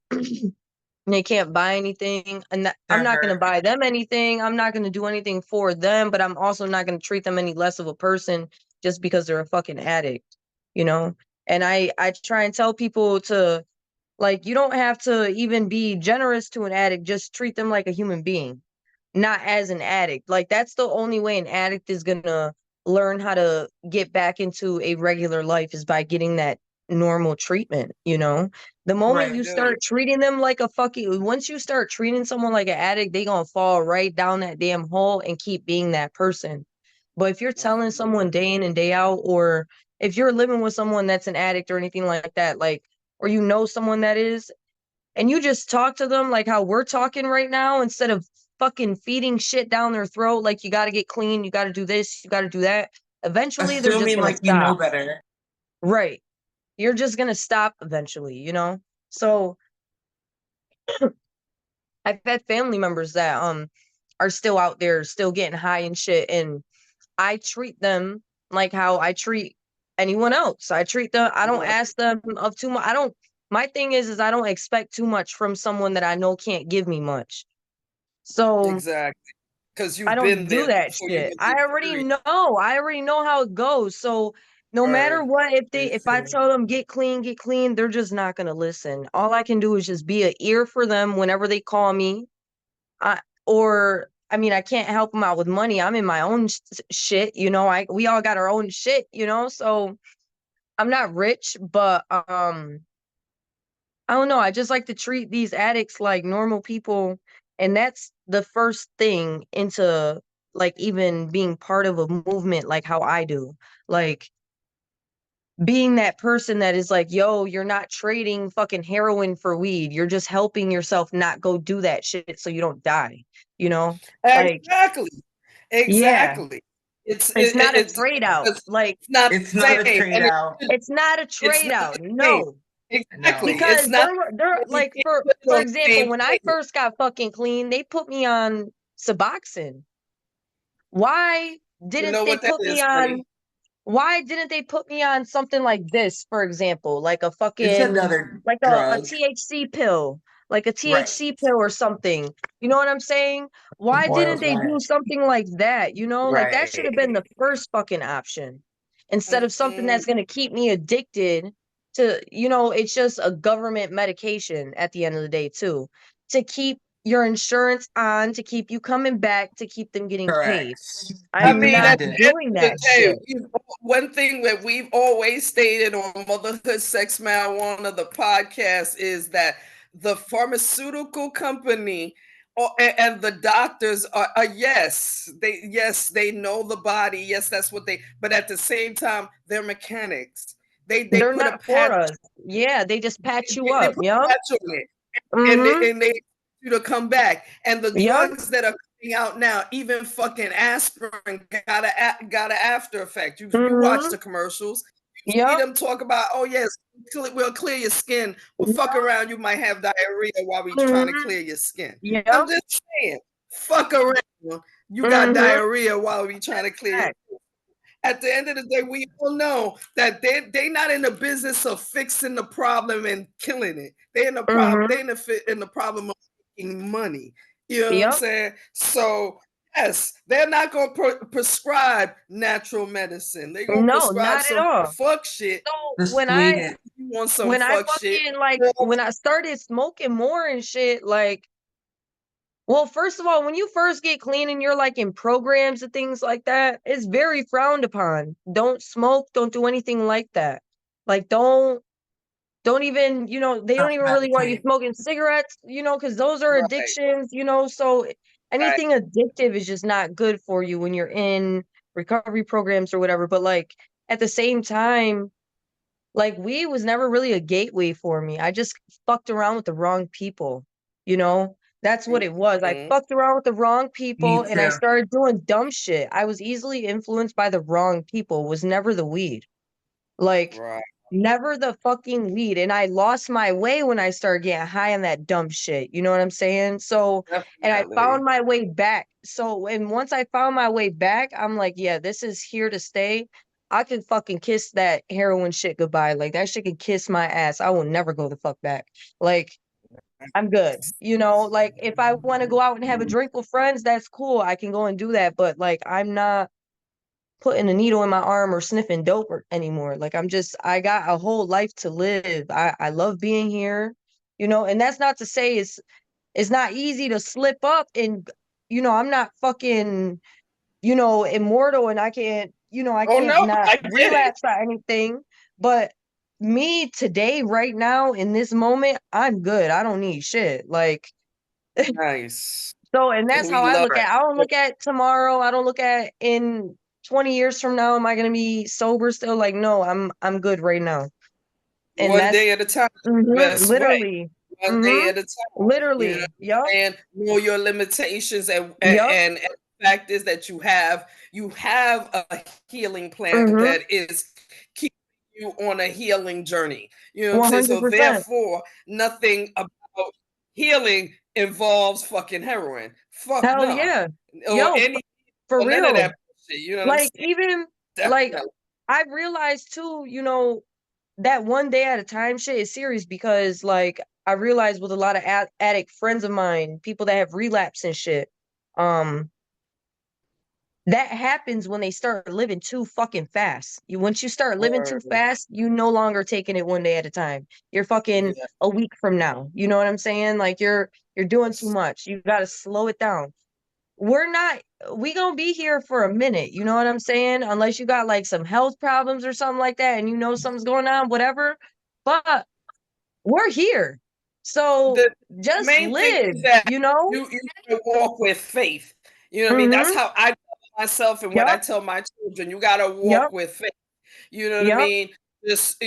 they can't buy anything, and I'm They're not going to hurt. buy them anything. I'm not going to do anything for them, but I'm also not going to treat them any less of a person just because they're a fucking addict, you know? And I try and tell people to Like, you don't have to even be generous to an addict, just treat them like a human being, not as an addict. Like, that's the only way an addict is gonna learn how to get back into a regular life is by getting that normal treatment, you know? The moment Right. you Yeah. start treating them like a fucking once you start treating someone like an addict, they gonna fall right down that damn hole and keep being that person. But if you're telling someone day in and day out, or if you're living with someone that's an addict or anything like that, like, or you know someone that is, and you just talk to them like how we're talking right now, instead of fucking feeding shit down their throat, like you got to get clean, you got to do this, you got to do that. Eventually, they're just Assuming gonna like you know stop. better. Right. You're just gonna stop eventually, you know? So I've had family members that are still out there, still getting high and shit, and I treat them like how I treat anyone else. I treat them, I don't Right. ask them of too much. I don't, my thing is I don't expect too much from someone that I know can't give me much. So Exactly. Because I you've don't been do there that before, you shit. know the I already experience. know. I already know how it goes. So no matter Right. what, if I Listen. tell them get clean, they're just not gonna listen. All I can do is just be an ear for them whenever they call me. I or I mean, I can't help them out with money. I'm in my own shit, you know. We all got our own shit, you know. So I'm not rich, but I don't know. I just like to treat these addicts like normal people. And that's the first thing into like even being part of a movement like how I do. Like being that person that is like, yo, you're not trading fucking heroin for weed. You're just helping yourself not go do that shit so you don't die. You know? Like, Exactly. yeah, Exactly. It's it's not a it's trade out. it's Like, not It's the not a same, trade and out. it's not a it's trade not out. the same. No. No. Exactly. Because It's not. they're You like can't for put it for on the example, same when I plane. first got fucking clean, they put me on Suboxone. Why You didn't know they what that put me is, on honey? why didn't they put me on something like this, for example, like a It's fucking another like a drug. THC pill, like a Right. THC pill or something. You know what I'm saying? Why didn't Spoiled they do life. something like that? You know, like that should have been Right. the first fucking option instead of something Mm-mm. that's going to keep me addicted to, you know, it's just a government medication at the end of the day, too, to keep your insurance on, to keep you coming back, to keep them getting paid. Correct. I You I'm mean, not at named the end it. doing of that the day, shit. one thing that we've always stated on Motherhood, Sex, Marijuana, the podcast, is that the pharmaceutical company and the doctors are yes, they know the body, yes, that's what they, but at the same time, they're mechanics. They They're put a not for patch, us. Yeah, they just patch you they up. put a Yup. patch on it, and Mm-hmm. they you to come back. And the Yup. drugs that are coming out now, even fucking aspirin got an after effect. You watch Mm-hmm. the commercials, you see Yup. them talk about, oh yes, we'll clear your skin. Well, fuck Yup. around, you might have diarrhea while we trying to Mm-hmm. clear your skin. I'm Yup. just saying, fuck around, you got Mm-hmm. diarrhea while we trying to clear your. Fact. At the end of the day, we all know that they not in the business of fixing the problem and killing it. They in the problem. Mm-hmm. They in the problem of making money. You know what I'm Yup. saying? So yes, they're not gonna prescribe natural medicine. They're gonna No, prescribe not at some all. fuck shit. So The when I sweet. You want some when I fuck shit? fucking like Or when I started smoking more and shit, like, well, first of all, when you first get clean and you're like in programs and things like that, it's very frowned upon. Don't smoke, don't do anything like that. Like, don't even, you know, they don't even really want you Self-medicate. smoking cigarettes, you know, because those are right, addictions, you know. So right. anything addictive is just not good for you when you're in recovery programs or whatever. But like at the same time, like weed was never really a gateway for me. I just fucked around with the wrong people, you know? That's what it was. I Mhm. fucked around with the wrong Me people and I too. started doing dumb shit. I was easily influenced by the wrong people, was never the weed. Like, Right. never the fucking weed. And I lost my way when I started getting high on that dumb shit. You know what I'm saying? So, and I found Definitely. my way back. So, and once I found my way back, I'm like, yeah, this is here to stay. I can fucking kiss that heroin shit goodbye. Like, that shit can kiss my ass. I will never go the fuck back. Like, I'm good. You know, like if I want to go out and have a drink with friends, that's cool. I can go and do that. But like, I'm not putting a needle in my arm or sniffing dope anymore. Like I got a whole life to live. I love being here. And that's not to say it's not easy to slip up, and I'm not fucking, immortal, and I can't, I Oh can't no, not I get it. relapse or anything. But me today, right now, in this moment, I'm good. I don't need shit. Like, Nice. so, and that's We how I love look it. at. I don't look at tomorrow. I don't look at in 20 years from now. Am I gonna be sober still? Like, no, I'm good right now. And One that's day at a time is the best way. literally, One day hmm at a time. You know what literally, I'm yup, saying? Know your limitations, yup, and the fact is that you have a healing plan mm-hmm, that is keeping you on a healing journey. You know what I'm saying? So 100%. therefore, nothing about healing involves fucking heroin. Fuck Hell no. yeah, Or yo, any for or none of real. that shit. You know what I'm Like, saying? even like Definitely. I realized too, that one day at a time shit is serious, because like I realized with a lot of addict friends of mine, people that have relapse and shit, um, that happens when they start living too fucking fast. Once you start living too Word. fast, you no longer taking it one day at a time. You're fucking Yeah. a week from now. You know what I'm saying? Like, you're doing too much. You got to slow it down. We're not we gonna be here for a minute, you know what I'm saying? Unless you got like some health problems or something like that, and something's going on, whatever. But we're here. So The just main thing live, is that you know? you gotta walk with faith. You know what I mean? That's Mm-hmm. how I tell myself and what I Yep. tell my children. You gotta walk Yep. with faith. You know what I Yep. mean? Just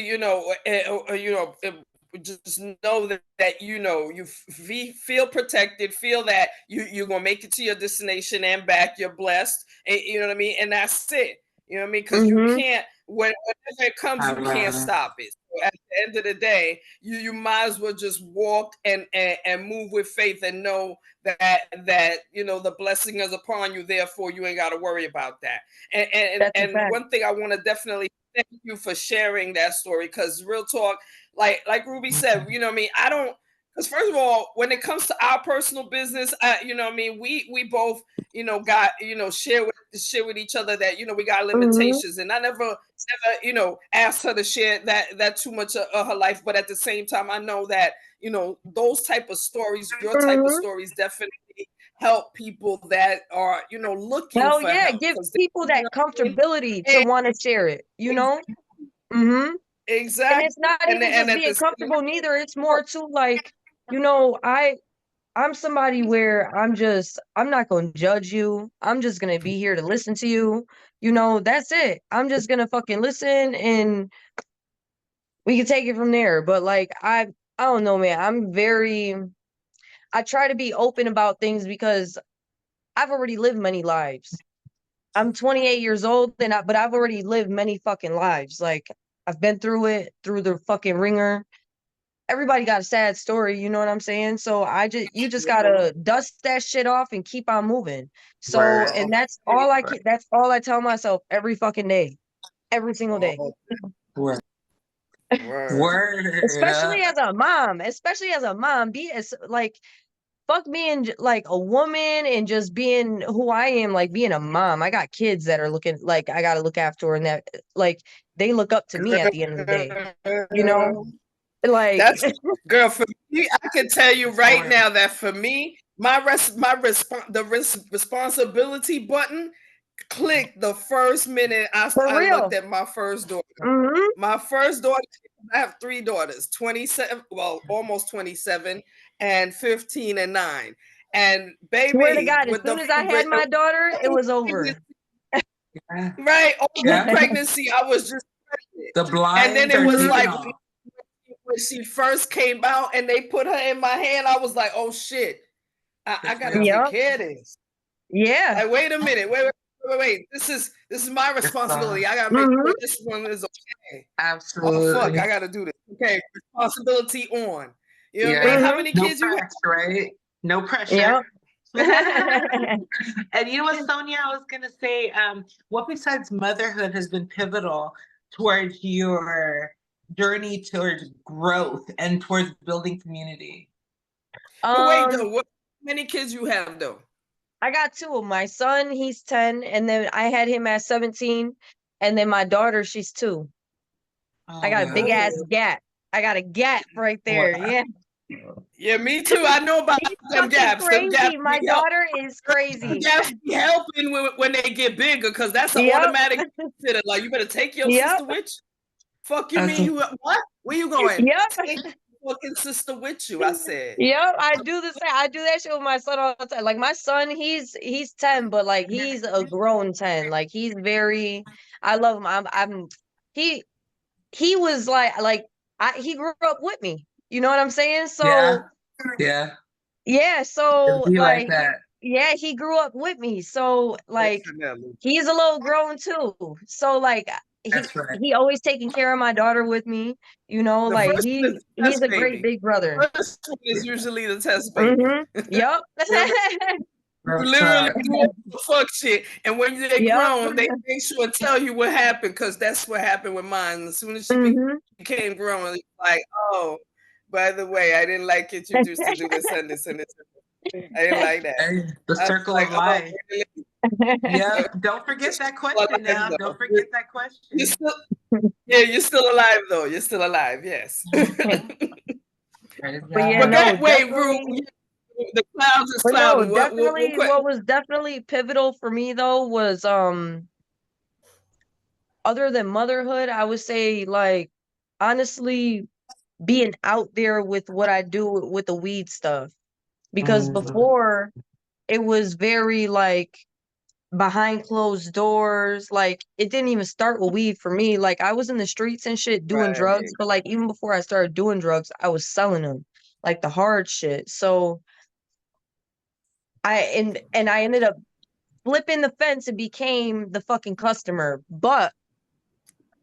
just know that you feel protected, feel that you're gonna make it to your destination and back. You're blessed, and you know what I mean. And that's it. You know what I mean? Because you Mm-hmm. can't whenever it comes, you can't stop it. So at the end of the day, you might as well just walk and move with faith and know that the blessing is upon you. Therefore, you ain't got to worry about that. And and That's a and fact. one thing I want to definitely thank you for sharing that story, because real talk, like Ruby said, you know what I mean. I don't, because first of all, when it comes to our personal business, you know what I mean, we both got share with each other that we got Mm-hmm. limitations, and I never asked her to share that too much of her life, but at the same time, I know that those type of stories, your type of Mm-hmm. stories, definitely help people that are looking Hell for yeah, help, give because people you know that what I mean? comfortability to And want to share it, you know? exactly, Mm-hmm. And exactly. it's not even And just at being the same comfortable neither. It's more to like, you know, I I'm somebody where I'm not going to judge you. I'm just going to be here to listen to you. That's it. I'm just going to fucking listen, and we can take it from there. But like I don't know, man. I try to be open about things because I've already lived many lives. I'm 28 years old, but I've already lived many fucking lives. Like, I've been through it, through the fucking ringer. Everybody got a sad story, you know what I'm saying? So you just gotta dust that shit off and keep on moving. So, Word. and that's all I tell myself every fucking day, every single day. Oh, Word. word. Word. Especially as a mom, be as like fuck being like a woman and just being who I am, like being a mom. I got kids that are looking like I gotta look after, and that like they look up to me at the end of the day, you know? Girl, Like that's girl for me. I can tell you right Word. now that for me, responsibility button clicked the first minute for I looked real. at my first daughter. Hmm. My first daughter, I have three daughters, 27, well, almost 27, and 15 and 9. And Swear to baby, God, as with soon as I had my daughter, it was over. Yeah. right, over Yeah. pregnancy, I was just pregnant. The And then blinds it are was taken like Hmm. off. when she first came out and they put her in my hand, I was like, oh shit, I It's gotta real. take Yep. care of this. Yeah. Like, wait a minute, wait. This is my It's responsibility. I gotta make Hmm. sure this one is okay. Oh fuck, absolutely. I gotta do this. Okay, responsibility on. You know what I mean? Yeah. How Hmm. many No kids you have? press, right? No pressure. Yep. And you know what, Sonia, I was gonna say, what besides motherhood has been pivotal towards your journey towards growth and towards building community? But wait um though, what many kids you have though? I got two. My son, he's 10, and then I had him at 17, and then my daughter, she's 2. I Oh got a big wow. ass Oh, gap. I got a gap right there. Wow. Yeah. Yeah, me too. I know about He's them fucking gaps. Them gaps crazy. My be help. daughter is Them crazy. gaps be helping when they get bigger, because that's an Yep. automatic consider. Like, you better take your Yep. sister with you. Fuck you mean you what? Where you going? Yep. Take your fucking sister with you. I said. Yep. I do the same. I do that shit with my son all the time. Like my son, he's 10, but like he's a grown 10. Like he's very I love him. I'm he he was he grew up with me. You know what I'm saying? Yeah. So Yeah. yeah, It'll so be like like that. yeah, he grew up with me. So like Definitely. he's a little grown too. So like That's right. he always taking care of my daughter with me. You know, The like first one is the he's test a great baby. big brother. First one is usually the test baby. Yep. You Real literally talk. do all the fuck shit, and when they Yep. grown, they make sure and tell you what happened, because that's what happened with mine. As soon as she Mhm. became grown, it's like, oh, by the way, I didn't like it. You used to do this and this and this. I didn't like that. Hey, the I was circle like, of oh, life. really? Yeah. Don't forget that question Alive, now. though. Don't forget that question. You're still, yeah, you're still alive though. You're still alive. Yes. Praise But yeah, But God. no, wait, Rue, definitely. the clouds is But no, clouding. definitely what was definitely pivotal for me though was other than motherhood, I would say like honestly being out there with what I do with the weed stuff. Because before it was very like behind closed doors. Like it didn't even start with weed for me. Like I was in the streets and shit doing Right. drugs, but like even before I started doing drugs, I was selling them, like the hard shit. So and I ended up flipping the fence and became the fucking customer. But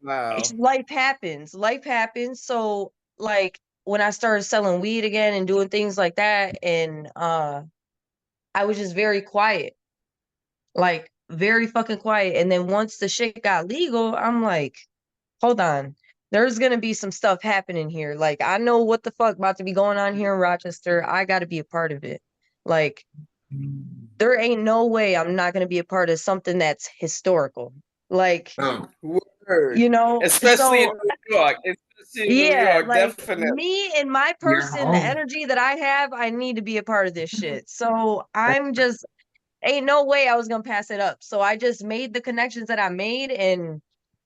Wow. life happens. Life happens. So like when I started selling weed again and doing things like that, and I was just very quiet. Like very fucking quiet. And then once the shit got legal, I'm like, hold on. There's gonna be some stuff happening here. Like I know what the fuck about to be going on here in Rochester. I gotta be a part of it. Like there ain't no way I'm not gonna be a part of something that's historical. Like, Word. you know, Especially in so New York. Especially in New yeah, York, like definitely. me and my You're person, the home. energy that I have, I need to be a part of this shit. So I'm just ain't no way I was gonna pass it up. So I just made the connections that I made, and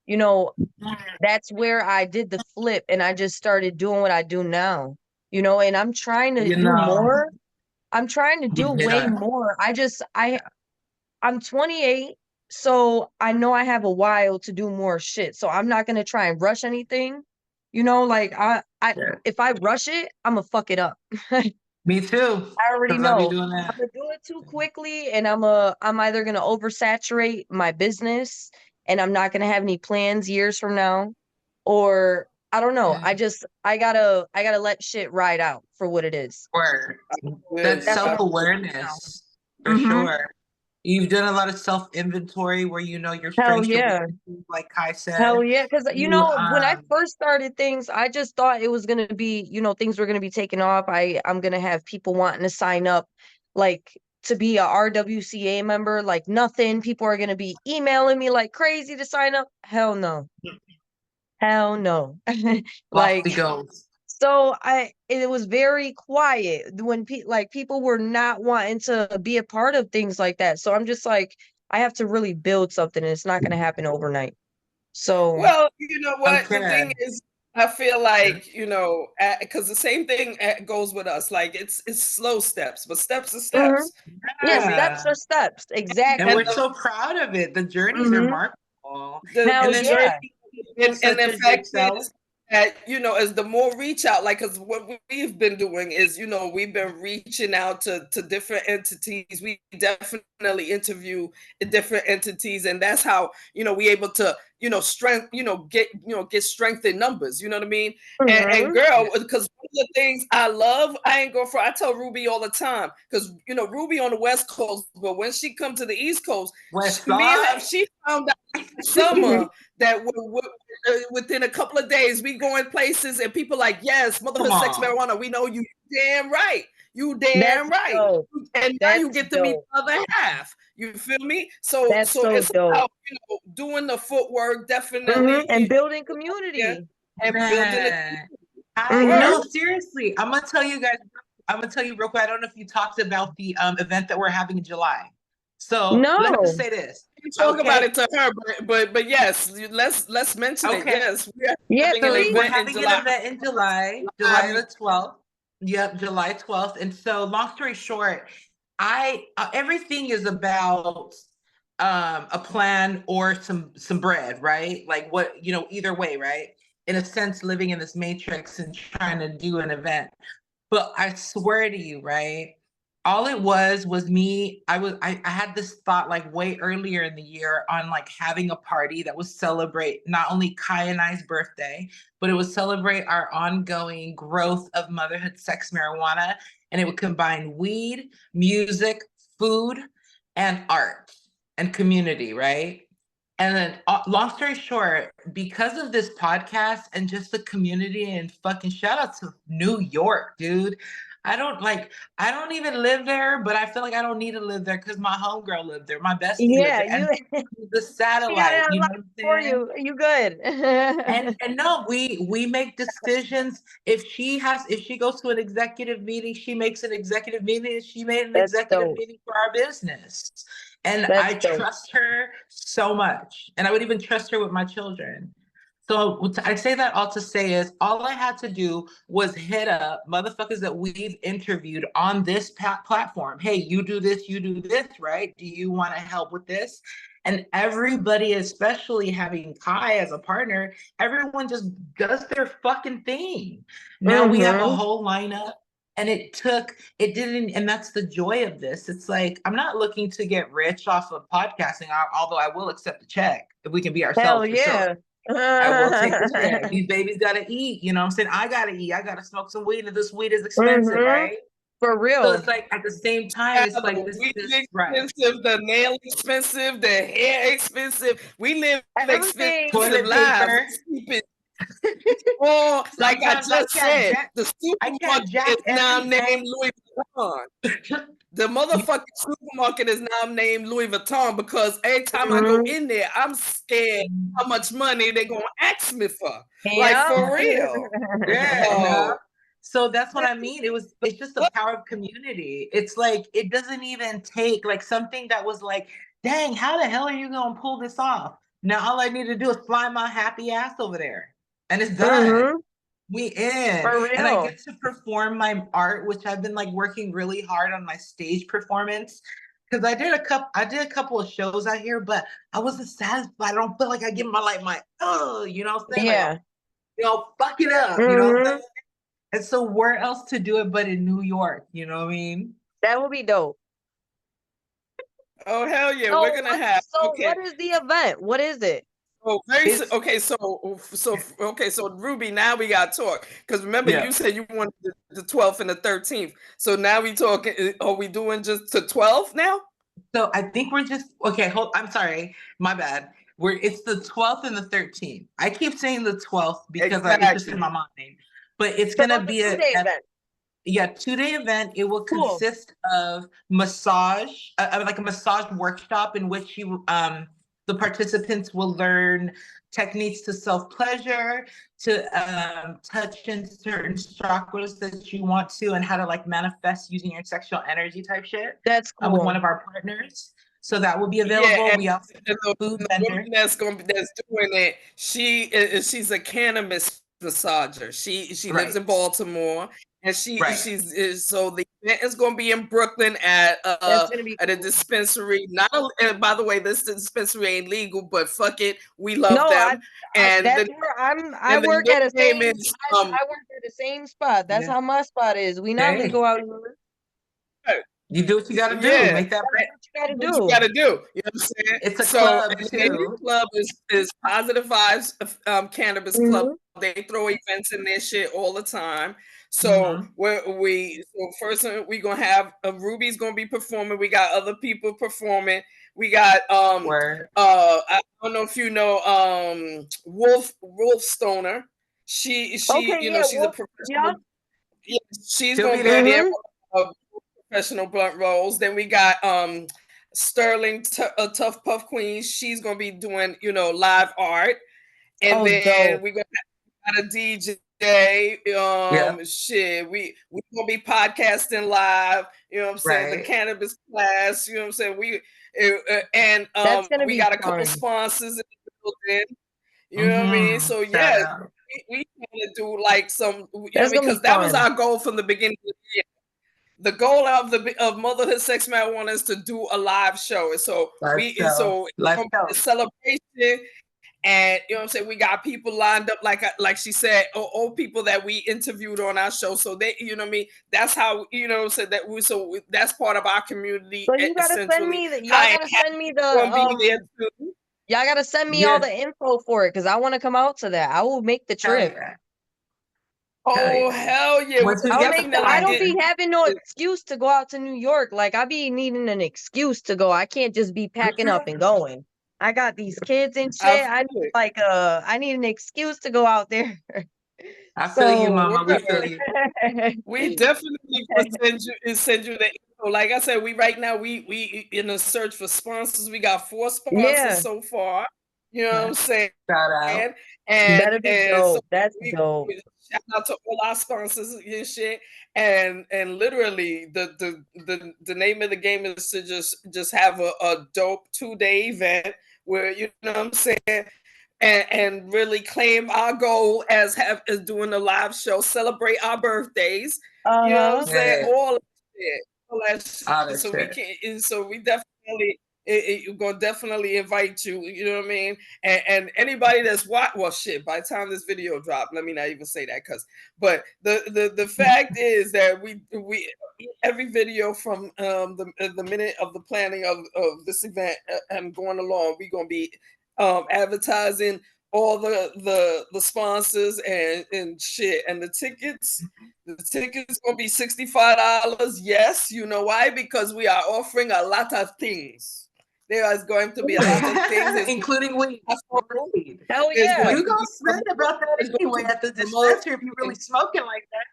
you know, that's where I did the flip, and I just started doing what I do now. You know, and I'm trying to You do know, more. I'm trying to do you hit way on. more. I'm 28, so I know I have a while to do more shit. So I'm not gonna try and rush anything. You know, like Yeah. if I rush it, I'm gonna fuck it up. Me too. I already Because I'll be know. doing I'm that. gonna do it too quickly, and I'm either gonna oversaturate my business, and I'm not gonna have any plans years from now, or I don't know. Yeah. I gotta let shit ride out for what it is. Word. Good. That's That's what I'm doing self-awareness for now. Mm-hmm. sure. You've done a lot of self-inventory where you know your Hell strengths, your yeah. weaknesses, like Kai Hell said. yeah. Because you You know, when I first started things, I just thought it was gonna be, things were gonna be taken off. I'm gonna have people wanting to sign up, like to be a RWCA member, like nothing. People are gonna be emailing me like crazy to sign up. Hell no. Hell no. lofty Like goals. so it was very quiet when people were not wanting to be a part of things like that. So I'm just like, I have to really build something, and it's not gonna happen overnight. So Well, you know what? The Okay. thing is, I feel like, because the same thing goes with us. Like it's slow steps, but steps are mhm. steps. Yeah, Feel me? steps Yeah. are steps. And And we're Exactly. so proud of it. The journey's Mhm. remarkable. the And Hell then journey, yeah. and such the as fact yourself. is that, as the more reach out, like, because what we've been doing is, we've been reaching out to different entities. We definitely interview different entities, and that's how, we able to, strength, get strength in numbers. You know what I mean? And Mhm. girl, because one of the things I love, I ain't go for. I tell Ruby all the time, because Ruby on the West Coast, but when she come to the East Coast, West me and Side. her, she found out summer that within a couple of days we going places, and people like, yes, Come motherhood, sex, on. marijuana. We know you. Damn right. You That's damn right. dope. And now you That's get to meet dope. the other half. You feel me? So That's so it's dope. about, doing the footwork, Mhm. definitely. And building Yeah, community. and building it. Man. No, seriously, I'm gonna tell you guys. I'm gonna tell you real quick. I don't know if you talked about the event that we're having in July. So let me just No. say this. Talk about Okay. it to her, but yes, let's mention it. Okay. Yes, we are Yeah, having an So we're event in having an July. event in July the 12th. Yep, July 12th. And so long story short, I everything is about a plan or some bread, right? Like what, either way, right? In a sense, living in this matrix and trying to do an event. But I swear to you, right? All it was me. I had this thought like way earlier in the year on like having a party that would celebrate not only Kai and I's birthday, but it would celebrate our ongoing growth of motherhood, sex, marijuana, and it would combine weed, music, food, and art and community, right? And then, long story short, because of this podcast and just the community and fucking shout out to New York, dude. I don't even live there, but I feel like I don't need to live there because my homegirl lived there. My bestie lived Yeah, there. you And the she got satellite, it you know unlocked what I'm for saying? you. You good. And no, we make decisions. If she goes to an executive meeting, she makes an executive meeting, and she made an That's executive dope. meeting for our business. And I That's dope. trust her so much. And I would even trust her with my children. So I say that all to say is all I had to do was hit up motherfuckers that we've interviewed on this platform. Hey, you do this, right? Do you want to help with this? And everybody, especially having Kai as a partner, everyone just does their fucking thing. Now we have a Mm-hmm. whole lineup. And it didn't, and that's the joy of this. It's like, I'm not looking to get rich off of podcasting, although I will accept a check if we can be Hell ourselves for sure. yeah. I will take the check. These babies gotta eat, you know what I'm saying? I gotta eat. I gotta smoke some weed, and this weed is expensive, Mm-hmm. right? For So real. it's like at the same time, Yeah, it's like the this weed this right. expensive, the nail expensive, the hair expensive. We live Everything. expensive Toilet lives. paper. Let's keep it. Oh, like I Sometimes just said, the I can't supermarket jack is now named everything. Louis Vuitton. The motherfucking supermarket is now named Louis Vuitton because every time I go Mm-hmm. in there, I'm scared how much money they're gonna ask me for. Like Yeah. for real. Yeah, So so that's what I mean. It's just the power of community. It's like it doesn't even take like something that was like, dang, how the hell are you gonna pull this off? Now all I need to do is fly my happy ass over there. And it's done. Mm-hmm. We in. For And I real. get to perform my art, which I've been like working really hard on my stage performance. Because I did a couple of shows out here, but I wasn't satisfied. I don't feel like I give my you know what I'm saying? Like Yeah. fuck it up, you know what I'm Mm-hmm. saying? And so where else to do it but in New York, you know what I mean? That would be dope. oh hell yeah, we're So gonna what have so okay. what is the event? What is it? Oh, It's so Ruby. Now we got to talk because remember yeah. you said you wanted the 12th and the 13th. So now we talking. Are we doing just to 12 now? So I think we're just okay, I'm sorry, my bad. It's the 12th and the 13th. I keep saying the 12th because it's just in Exactly. my mind. But it's So gonna it's a be 2-day event. yeah, 2-day event. It will Cool. consist of massage, like a massage workshop in which the participants will learn techniques to self-pleasure, to touch in certain chakras that you want to, and how to like manifest using your sexual energy type shit That's with one cool. of our partners. So that will be Yeah, available. and, We also and the, food and the woman vendor. that's doing it, she's a cannabis massager. She lives Right, in Baltimore, and right. she's so the event is going to be in Brooklyn That's gonna be at a cool. dispensary. Not a, and by the way, this dispensary ain't legal, but fuck it, we love No, them. And that's the where I and the work at a name same is I work at the same spot. That's Yeah. how my spot is. We not Hey, legal out here. you do what you got to do. yeah. Make that bread. That's what you What gotta you got do. to do. You know what I'm saying? It's a So, club and the name of too. the club is Positive Vibes Cannabis Club. Hmm. They throw events in their shit all the time. So Mm-hmm. so first we gonna have Ruby's gonna be performing. We got other people performing. We got Word. I don't know if you know Wolf Stoner. She Okay, you know yeah, she's a well, yeah. professional. Yeah, she's She'll gonna be be there. there. Hmm. Professional blunt rolls. Then we got Sterling Tough Puff Queen. She's gonna be doing live art, and Oh, then dope. we gonna got a DJ. Yeah. Shit, we gonna be podcasting live. You know what I'm saying? The Right. cannabis class. You know what I'm saying? And That's gonna we be got a couple fun. sponsors in the building. You know what I mean? So Shout yes, out. we want to do like some. You know what I That's mean? gonna be Because that was fun. our goal from the beginning of the year. The goal of Motherhood Sex Marijuana is to do a live show. And so Live show. it's Live gonna be a show. celebration. And you know what I'm saying? We got people lined up, like she said, old people that we interviewed on our show. So they, you know what I mean? That's how, you know what I'm saying, that's part of our community So you gotta send essentially. me the y'all Hi, gotta send me the gonna be there too. y'all gotta send me all Yeah. the info for it because I want to come out to that. I will make the Hell trip. yeah. Oh, hell yeah. Once we I'll get the make the I don't be funding. having no excuse to go out to New York. Like I be needing an excuse to go. I can't just be packing up and going. I got these kids and shit. I feel need it. I need an excuse to go out there. I feel you, So mama. We Word. feel you. We definitely will send you the info. Like I said, we right now we in a search for sponsors. We got 4 sponsors yeah, so far. You know what I'm saying? Shout out. that'd be So dope. That's dope. we shout out to all our sponsors and shit. And literally the name of the game is to just have a dope 2-day event where, you know what I'm saying, and really claim our goal as doing a live show, celebrate our birthdays. You know what I'm Uh-huh. saying? Yeah. All that shit. All that All shit. that So we shit. can. So we definitely. We're gonna definitely invite you. You know what I mean? And anybody that's well, shit. By the time this video dropped, let me not even say that, but the fact is that we every video from the minute of the planning of this event and going along, we're gonna be advertising all the sponsors and shit, and the tickets gonna be $65. Yes, you know why? Because we are offering a lot of things. There is going to be a lot of things. Including weed. Weed. Hell There's yeah. going You to gonna be spend about that there's going anyway to be at the some other dispensary if you really smoking like that.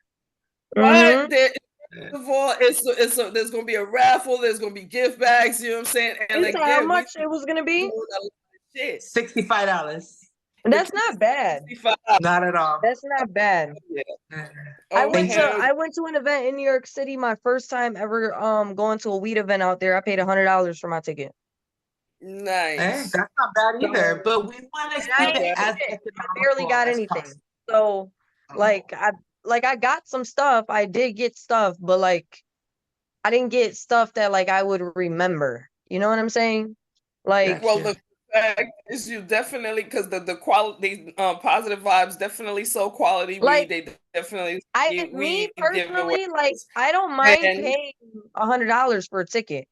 Mm-hmm. but first of all, there's gonna be a raffle, there's gonna be gift bags, you know what I'm saying? And You said how again, we much it was gonna doing be? a lot of shit. $65. That's not bad. 65. Not at all. That's not bad. Yeah. I Oh went Thank to you. hell I went to an event in New York City, my first time ever going to a weed event out there. I paid $100 for my ticket. Hey, nice. that's not bad either. So, But we want to And I keep not it ain't bad. get as shit. I barely economical got as anything. possible. So I got some stuff. I did get stuff, but like I didn't get stuff that like I would remember. You know what I'm saying? Like Well, Gotcha. the fact is, you definitely, because the quality, positive vibes definitely sell quality weed. like They definitely I give me weed giveaways. personally, like I don't mind And paying $100 for a ticket.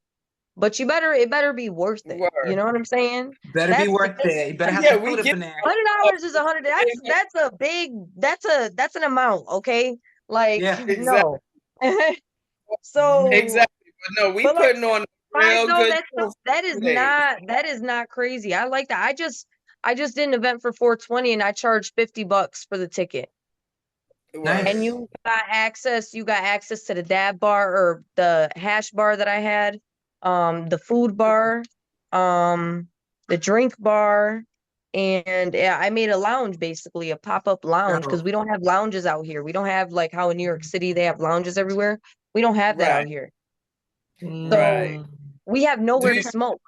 But it better be worth it. You word. know what I'm saying? Better be That's worth because it. You better have Yeah, some we food up get in there. $100 is 100. That's a big that's an amount, okay? Like Yeah. exactly, no. So, exactly. But no, we but like putting on a five real though, good show for today. that is not crazy. I like that. I just did an event for 420 and I charged $50 for the ticket. Word. And Nice. you got access to the dab bar or the hash bar that I had, the food bar, the drink bar, and yeah, I made a lounge basically, a pop-up lounge because So, we don't have lounges out here. We don't have like how in New York City they have lounges everywhere. We don't have that Right, out here. right. So we have Do nowhere to you? smoke.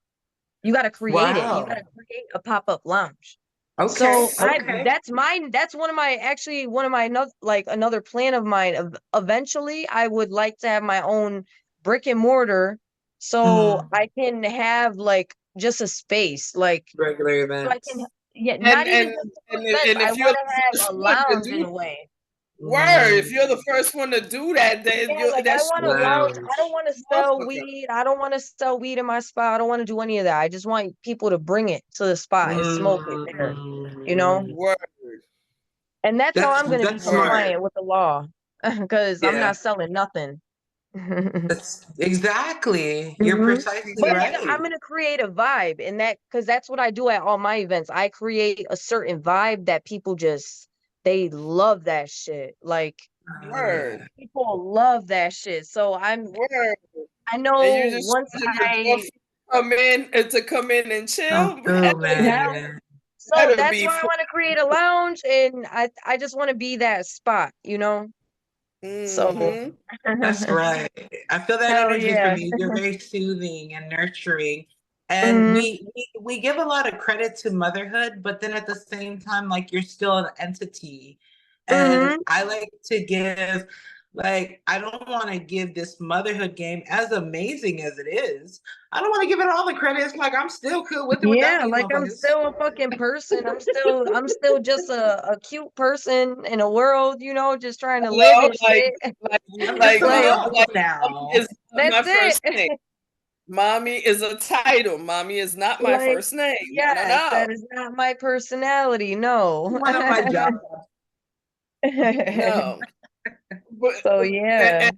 You got to create it. You got wow. to create a pop-up lounge. Okay. So Okay. that's one of my another plan of mine. Eventually I would like to have my own brick and mortar so Mhm. I can have like just a space like Regular so I can events. yeah, And not even just two events. I if you're want to the have first a one to lounge in do a way. word, if Mm. you're the first one to do that, then Yeah, like I that shit want to gonna be lounge. Lounge. I don't want to sell motherfucker. weed. I don't want to sell weed in my spot. I don't want to do any of that. I just want people to bring it to the spot and smoke it there. You know? Mm. Word, And that's how I'm going to be That's smart. word. compliant with the law because I'm Yeah. not selling nothing. That's exactly. You're Mhm. precisely But Exactly. I'm right. going to create a vibe and that because that's what I do at all my events. I create a certain vibe that people just they love that shit. Like Word. Yeah. people love that shit. So Word. I And you know just once charging your I girlfriend to come in and chill. Come through, Hell yeah. hell man. So That'll that's be why I fun. want to create a lounge, and I just want to be that spot, you know. So Mm-hmm. That's right. I feel that hell energy from yeah. you. You're very soothing and nurturing. And Hmm. we give a lot of credit to motherhood, but then at the same time, like you're still an entity. And Hmm. I like to give, like, I don't want to give this motherhood game, as amazing as it is, I don't want to give it all the credit. It's like I'm still cool with it without Yeah, these like I'm motherfuckers. still a fucking person. I'm still just a cute person in a world, you know, just trying to live Hello, and shit. like, You're someone Like else like, mommy now. is not my that's first it. name. Mommy is a title. Mommy is not my Like, first name. No, no, yes, no. that is not my personality. No. One of my jobs. No. But So and, yeah.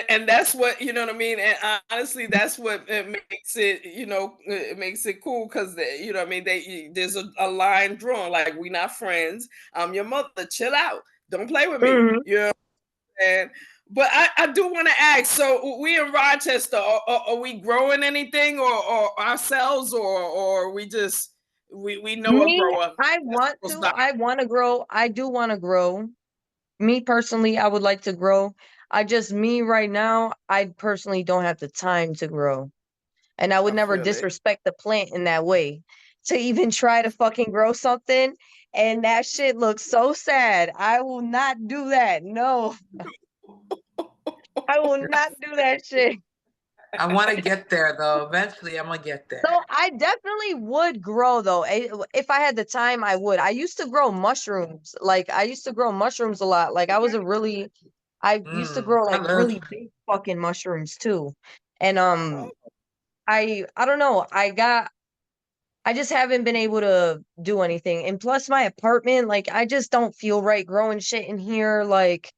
and that's what you know what I mean. And honestly, that's what it makes it. You know, it makes it cool because you know what I mean. There's a line drawn. Like we not friends. I'm your mother. Chill out. Don't play with me. Hmm. You know what I'm saying? But I do want to ask. So we in Rochester. Are we growing anything or ourselves or we just we know a Me, grow up? I That's want what's to. not. I want to grow. I do want to grow. Me personally, I would like to grow. Me right now, I personally don't have the time to grow. And I would I never feel it. disrespect the plant in that way. To even try to fucking grow something and that shit looks so sad. I will not do that. No, I will not do that shit. I want to get there though. Eventually, I'm gonna get So there. I definitely would grow though. If I had the time, I would. I used to grow mushrooms. Like I used to grow mushrooms a lot. I used to grow I like love. really big fucking mushrooms too. And Oh, I don't know. I just haven't been able to do anything. And plus my apartment, like I just don't feel right growing shit in here. Like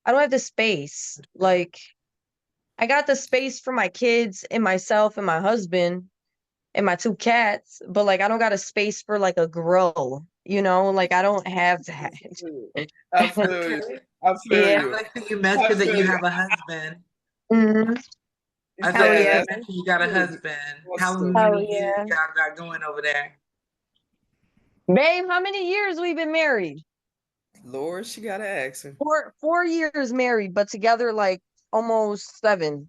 I don't have the space. Like I got the space for my kids and myself and my husband and my two cats, but like I don't got a space for like a grow, you know? Like I don't have that. I feel you. Okay. I feel Yeah. I you. like that you I mentioned that feel you you. have a husband. Mhm. I Hell like Yeah, that you yeah. that's mentioned you got a good. husband. How Awesome. Hell many years yeah. y'all got going over there? Babe, how many years we been married? Lord, she gotta ask him. 4 years married, but together like almost 7.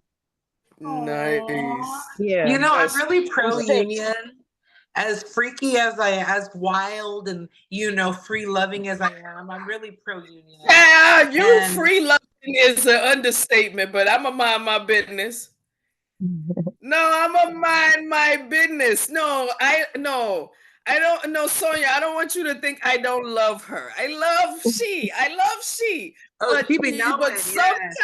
Aww. Nice. Yeah. You know, I'm That's really Or pro 6. union. As freaky as wild and free loving as I am, I'm really pro union. yeah, you And free loving is an understatement, but I'm gonna mind my business. No, I'm gonna mind my business. No, I don't know, Sonia. I don't want you to think I don't love her. I love she, oh, but she be knowing, yes.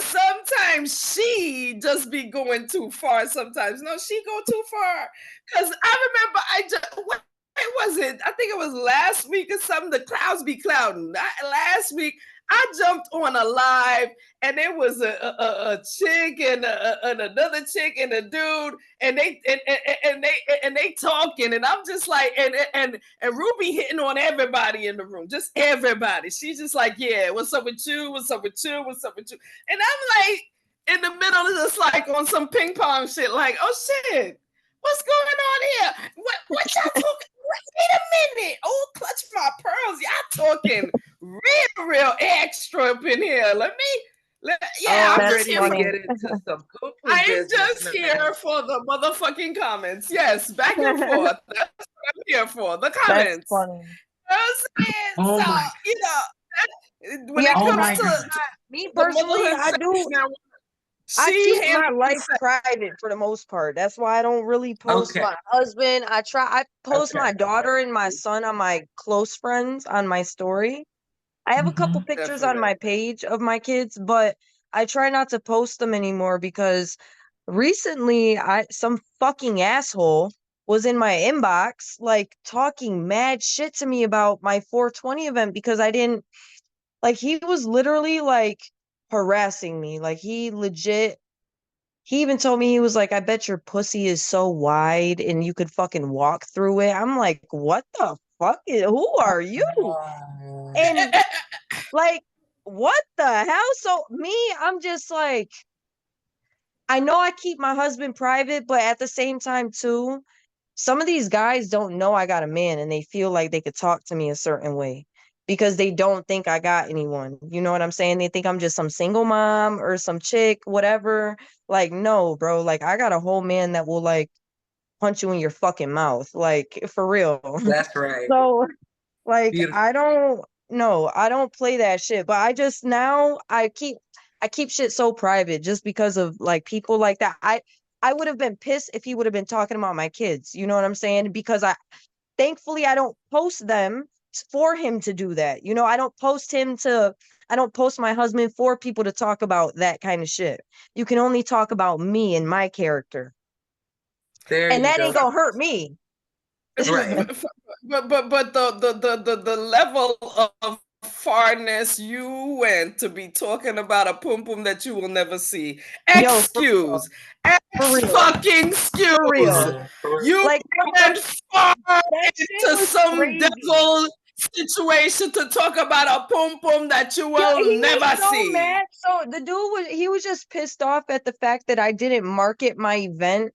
sometimes she just be going too far. Sometimes no, she go too far. Cause I remember what was it? I think it was last week or something. The clouds be clouding. Last week I jumped on a live and there was a chick and another chick and a dude and they talking and I'm just like and Ruby hitting on everybody in the room, just everybody. She's just like, yeah, what's up with you? What's up with you? What's up with you? And I'm like in the middle of just like on some ping pong shit, like, oh shit, what's going on here? What y'all talking? Wait a minute. Oh, clutch my pearls. Y'all talking real extra up in here. Oh, Yeah, I'm I'm just That's ready here to for get funny. into some poo-poo I'm business just now. here for the motherfucking comments. Yes, back and forth. That's what I'm here for. The That's comments. funny. You know what I'm saying? Oh So, my, when Yeah, it oh comes my because God. to me the personally, motherhood section, I she keep handles my the life sex. private for the most part. That's why I don't really post Okay, my husband. I post okay. my daughter and my son on my close friends on my story. I have a couple Hmm. pictures on Definitely. my page of my kids, but I try not to post them anymore because recently I some fucking asshole was in my inbox like talking mad shit to me about my 420 event because I didn't like he was literally like harassing me. Like he even told me he was like, I bet your pussy is so wide and you could fucking walk through it. I'm like, what the fuck? Who are you? Oh. And like, what the hell? So me, I'm just like, I know I keep my husband private, but at the same time too, some of these guys don't know I got a man and they feel like they could talk to me a certain way because they don't think I got anyone. You know what I'm saying? They think I'm just some single mom or some chick, whatever. Like, no, bro. Like, I got a whole man that will like punch you in your fucking mouth. Like, for real. That's right. So, like, Beautiful. I don't play that shit. But I just now I keep shit so private just because of like people like that. I would have been pissed if he would have been talking about my kids. You know what I'm saying? Because thankfully I don't post them for him to do that. You know, I don't post my husband for people to talk about that kind of shit. You can only talk about me and my character. There And you that go. ain't gonna hurt me. Right. But the level of farness you went to be talking about a pum pum that you will never see. Yo, Excuse. for real. Fucking For excuse. real. You Like went far that shit into was some crazy. devil situation to talk about a pum pum that you Yo, will he never was so see. mad. So the dude was just pissed off at the fact that I didn't market my event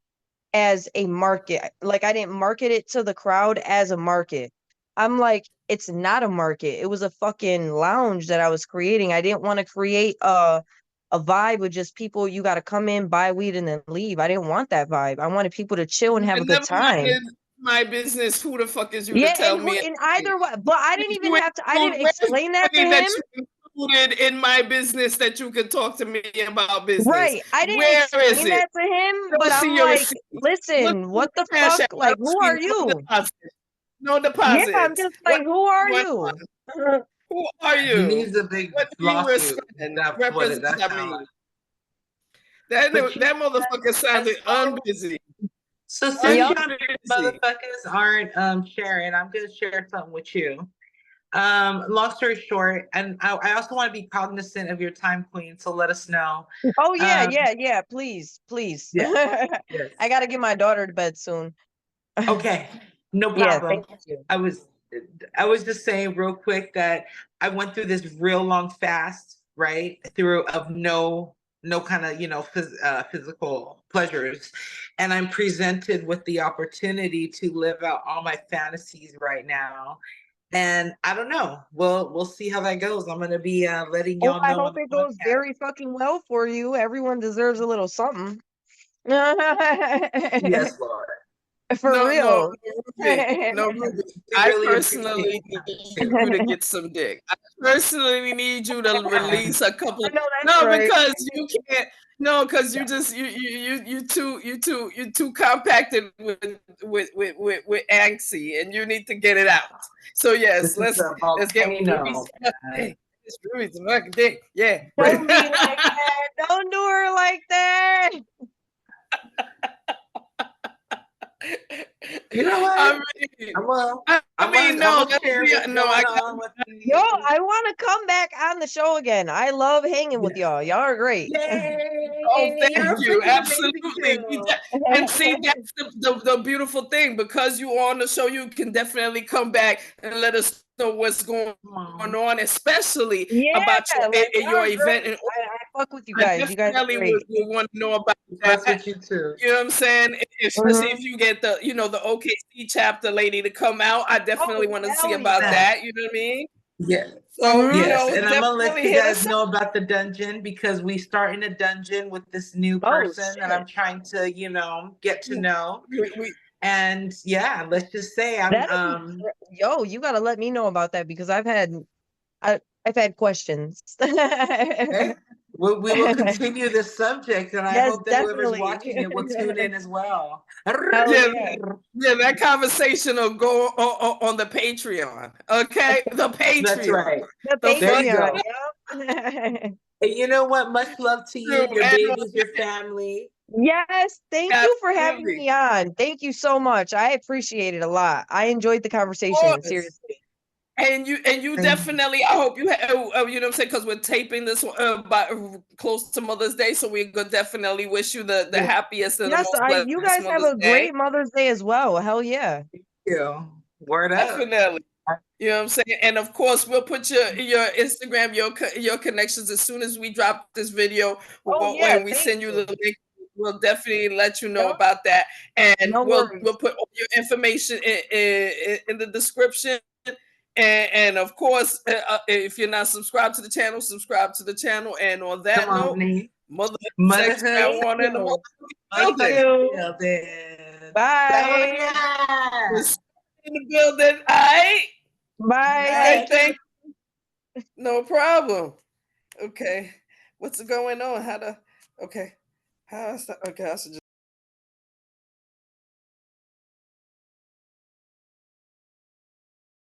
as a market. Like I didn't market it to the crowd as a market. I'm like, it's not a market. It was a fucking lounge that I was creating. I didn't want to create a vibe with just people, you got to come in, buy weed, and then leave. I didn't want that vibe. I wanted people to chill and have a good Never time. minded my business. Who the fuck is you to Yeah, tell and me? in either way, but I didn't even have to. I didn't Where's the explain that to money him. you included in my business that you could talk to me about business? Right. I didn't Where is explain it? that to him, Don't but see I'm your like, receipt. listen, what the Cash fuck? App. Like, I don't who see are no you? deposit. No Yeah, deposit. I'm just like, who are What? you? Who are He you? needs a big What do you lawsuit. That's what it represent that that sounds mean? like. That But you motherfucker sounded unbusy. so since Yup. y'all motherfuckers aren't sharing, I'm gonna share something with you. Long story short, and I also want to be cognizant of your time, Queen. So let us know. Oh yeah, Um, yeah. Please. yes, yes. I gotta get my daughter to bed soon. Okay, no Yeah, problem. thank you. I was just saying real quick that I went through this real long fast, right? Through of no kind of physical pleasures, and I'm presented with the opportunity to live out all my fantasies right now. And I don't know. We'll see how that goes. I'm gonna be letting Oh, y'all I know hope on the it goes podcast. very fucking well for you. Everyone deserves a little something. Yes, Lord. For No, real. Ruby. We I really personally appreciate need you to get some dick. I personally need you to release a couple. I know that's No, right. because you can't. No, because you just you too compacted with angsty, and you need to get it out. So yes, This is let's a get volcano. Ruby's dick. It's Ruby's fucking dick. Yeah. Don't be like that. Don't do her like that. You know what? I mean, no, I'm share what's no, going on with Yo, I want to come back on the show again. I love hanging with y'all. Y'all are great. Oh, thank You're you. freaking amazing Absolutely. too. And see, that's the beautiful thing. Because you are on the show, you can definitely come back and let us know what's going on, especially Yeah, about like, your y'all are event. great. And I fuck with you I guys. You guys are definitely great. would want to know about That's that. what you too. You know what I'm saying? Especially if you get the OKC chapter lady to come out. I definitely want to see hell about yeah. that. You know what I mean? Yeah. So, Yes, and I'm gonna let definitely you hit guys us know about the dungeon because we start in a dungeon with this new person that I'm trying to, get to know. And yeah, let's just say I'm Yo, you gotta let me know about that because I've had questions. okay. We will continue this subject, and I Yes, hope that whoever's definitely. watching it will tune in as well. Hell Yeah, yeah. yeah, that conversation will go on the Patreon. Okay, the Patreon. That's right. The There you go. Patreon. And you know what? Much love to you, your babies, your family. Yes, thank you for having me on. Thank you so much. I appreciate it a lot. I enjoyed the conversation. Seriously. And you definitely, I hope you have, you know what I'm saying, because we're taping this close to Mother's Day, so we could definitely wish you the happiest and the most blessed you guys have a great Mother's Day as well. Hell yeah. Thank you. Word up. Definitely. You know what I'm saying? And of course, we'll put your Instagram, your connections as soon as we drop this video. And we send you the link. we'll definitely let you know Yep. about that, and No we'll worries. put all your information in the description. And of course, if you're not subscribed to the channel, subscribe to the channel. And on that Come on, note, Nate. Motherhood Sex Motherhood. Round One in the Yes. motherhood Thank building. you. Building. Bye. We'll see you in the building. All right. Bye. Okay, Thank you. thank you. No problem. Okay. What's going on? How to okay. How I start? Okay, I should just